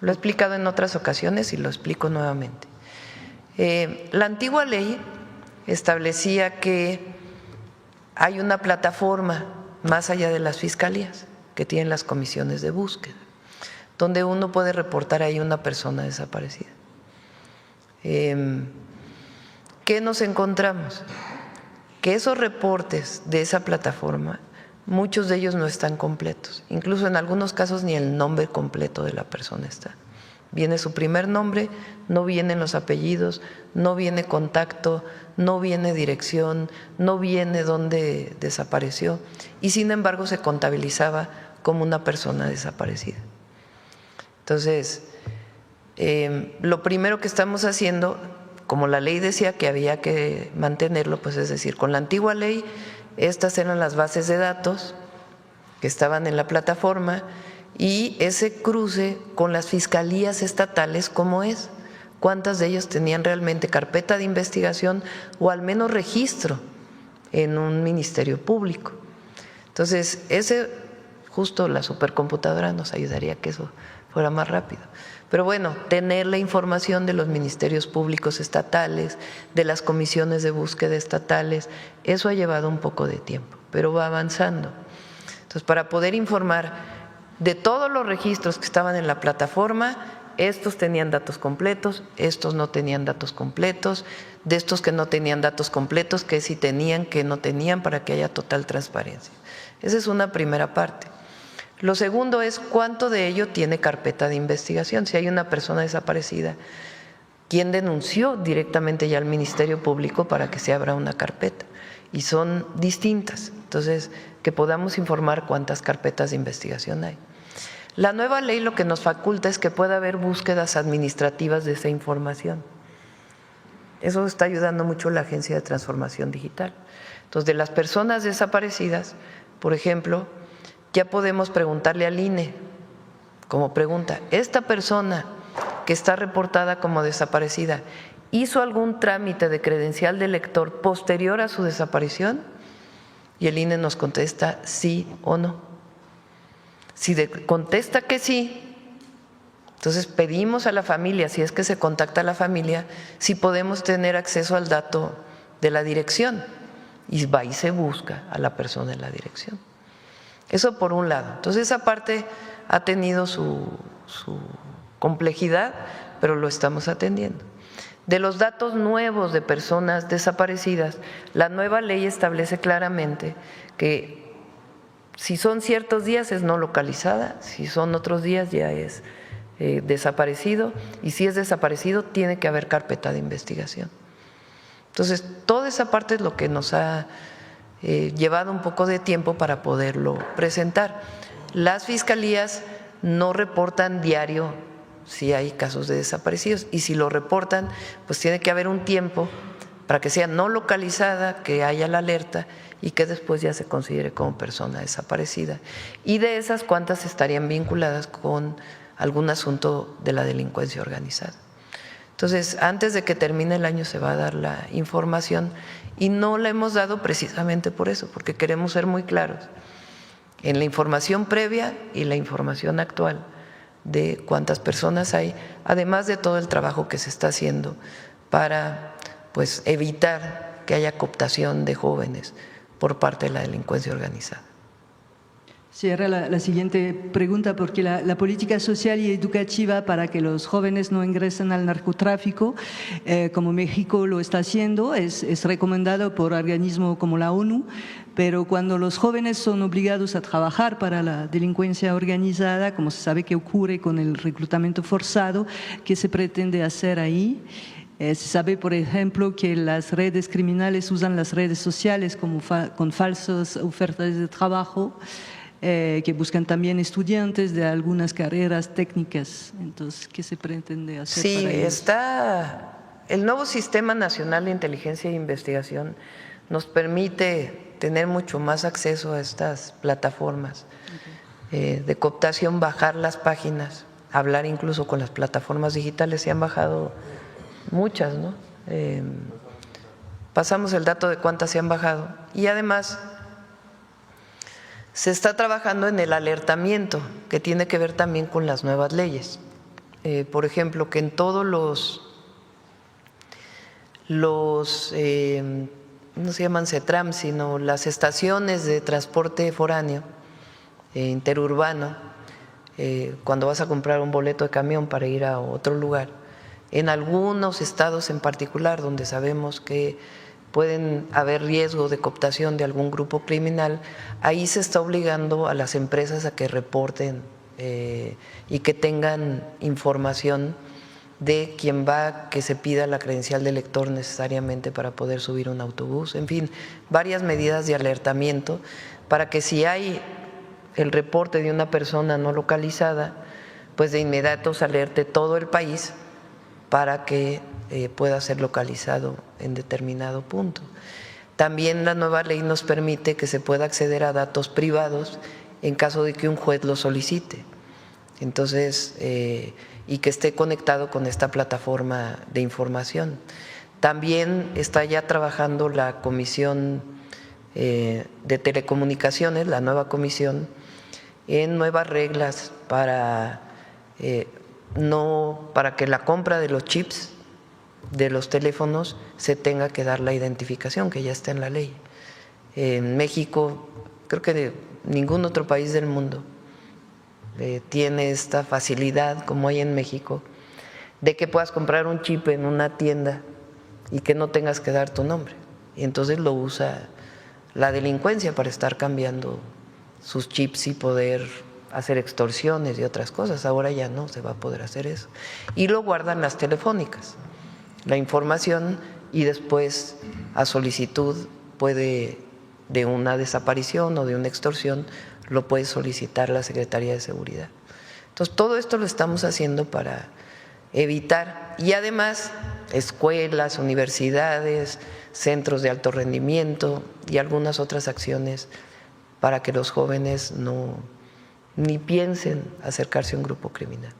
Lo he explicado en otras ocasiones y lo explico nuevamente. La antigua ley establecía que hay una plataforma más allá de las fiscalías que tienen las comisiones de búsqueda, donde uno puede reportar ahí una persona desaparecida. ¿Qué nos encontramos? Que esos reportes de esa plataforma, muchos de ellos no están completos, incluso en algunos casos ni el nombre completo de la persona está. Viene su primer nombre, no vienen los apellidos, no viene contacto, no viene dirección, no viene dónde desapareció y sin embargo se contabilizaba como una persona desaparecida. Entonces, lo primero que estamos haciendo, como la ley decía que había que mantenerlo, pues es decir, con la antigua ley, estas eran las bases de datos que estaban en la plataforma y ese cruce con las fiscalías estatales, ¿cómo es? ¿Cuántas de ellas tenían realmente carpeta de investigación o al menos registro en un ministerio público? Entonces, justo la supercomputadora nos ayudaría a que eso fuera más rápido. Pero bueno, tener la información de los ministerios públicos estatales, de las comisiones de búsqueda estatales, eso ha llevado un poco de tiempo, pero va avanzando. Entonces, para poder informar de todos los registros que estaban en la plataforma, estos tenían datos completos, estos no tenían datos completos, de estos que no tenían datos completos, que sí tenían, que no tenían, para que haya total transparencia. Esa es una primera parte. Lo segundo es cuánto de ello tiene carpeta de investigación. Si hay una persona desaparecida, ¿quién denunció directamente ya al Ministerio Público para que se abra una carpeta? Y son distintas. Entonces, que podamos informar cuántas carpetas de investigación hay. La nueva ley lo que nos faculta es que pueda haber búsquedas administrativas de esa información. Eso está ayudando mucho la Agencia de Transformación Digital. Entonces, de las personas desaparecidas, por ejemplo, ya podemos preguntarle al INE como pregunta, ¿esta persona que está reportada como desaparecida hizo algún trámite de credencial de lector posterior a su desaparición? Y el INE nos contesta sí o no. Si contesta que sí, entonces pedimos a la familia, si es que se contacta a la familia, si podemos tener acceso al dato de la dirección, y va y se busca a la persona en la dirección. Eso por un lado. Entonces esa parte ha tenido su complejidad, pero lo estamos atendiendo. De los datos nuevos de personas desaparecidas, la nueva ley establece claramente que si son ciertos días es no localizada, si son otros días ya es desaparecido, y si es desaparecido tiene que haber carpeta de investigación. Entonces, toda esa parte es lo que nos ha llevado un poco de tiempo para poderlo presentar. Las fiscalías no reportan diario si hay casos de desaparecidos, y si lo reportan, pues tiene que haber un tiempo para que sea no localizada, que haya la alerta y que después ya se considere como persona desaparecida. Y de esas, ¿cuántas estarían vinculadas con algún asunto de la delincuencia organizada? Entonces, antes de que termine el año se va a dar la información, y no la hemos dado precisamente por eso, porque queremos ser muy claros en la información previa y la información actual de cuántas personas hay, además de todo el trabajo que se está haciendo para pues evitar que haya cooptación de jóvenes por parte de la delincuencia organizada. Sí, era la siguiente pregunta, porque la política social y educativa para que los jóvenes no ingresen al narcotráfico, como México lo está haciendo, es recomendado por organismos como la ONU, pero cuando los jóvenes son obligados a trabajar para la delincuencia organizada, como se sabe que ocurre con el reclutamiento forzado, ¿qué se pretende hacer ahí? Se sabe, por ejemplo, que las redes criminales usan las redes sociales como con falsas ofertas de trabajo, que buscan también estudiantes de algunas carreras técnicas. Entonces, ¿qué se pretende hacer sí, para ellos? Está el nuevo Sistema Nacional de Inteligencia e Investigación nos permite tener mucho más acceso a estas plataformas de cooptación, bajar las páginas, hablar incluso con las plataformas digitales. Se han bajado muchas, ¿no? Pasamos el dato de cuántas se han bajado, y además se está trabajando en el alertamiento, que tiene que ver también con las nuevas leyes. Por ejemplo, que en todos los no se llaman CETRAM, sino las estaciones de transporte foráneo, interurbano, cuando vas a comprar un boleto de camión para ir a otro lugar, en algunos estados en particular donde sabemos que pueden haber riesgo de cooptación de algún grupo criminal, ahí se está obligando a las empresas a que reporten y que tengan información de quién va, que se pida la credencial de lector necesariamente para poder subir un autobús, en fin, varias medidas de alertamiento para que si hay el reporte de una persona no localizada, pues de inmediato se alerte todo el país para que pueda ser localizado en determinado punto. También la nueva ley nos permite que se pueda acceder a datos privados en caso de que un juez lo solicite. Entonces, y que esté conectado con esta plataforma de información. También está ya trabajando la Comisión de Telecomunicaciones, la nueva comisión, en nuevas reglas para que la compra de los chips de los teléfonos se tenga que dar la identificación, que ya está en la ley. En México, creo que de ningún otro país del mundo tiene esta facilidad como hay en México, de que puedas comprar un chip en una tienda y que no tengas que dar tu nombre. Y entonces lo usa la delincuencia para estar cambiando sus chips y poder hacer extorsiones y otras cosas. Ahora ya no se va a poder hacer eso. Y lo guardan las telefónicas, la información, y después a solicitud puede, de una desaparición o de una extorsión, lo puede solicitar la Secretaría de Seguridad. Entonces, todo esto lo estamos haciendo para evitar, y además escuelas, universidades, centros de alto rendimiento y algunas otras acciones para que los jóvenes no ni piensen acercarse a un grupo criminal.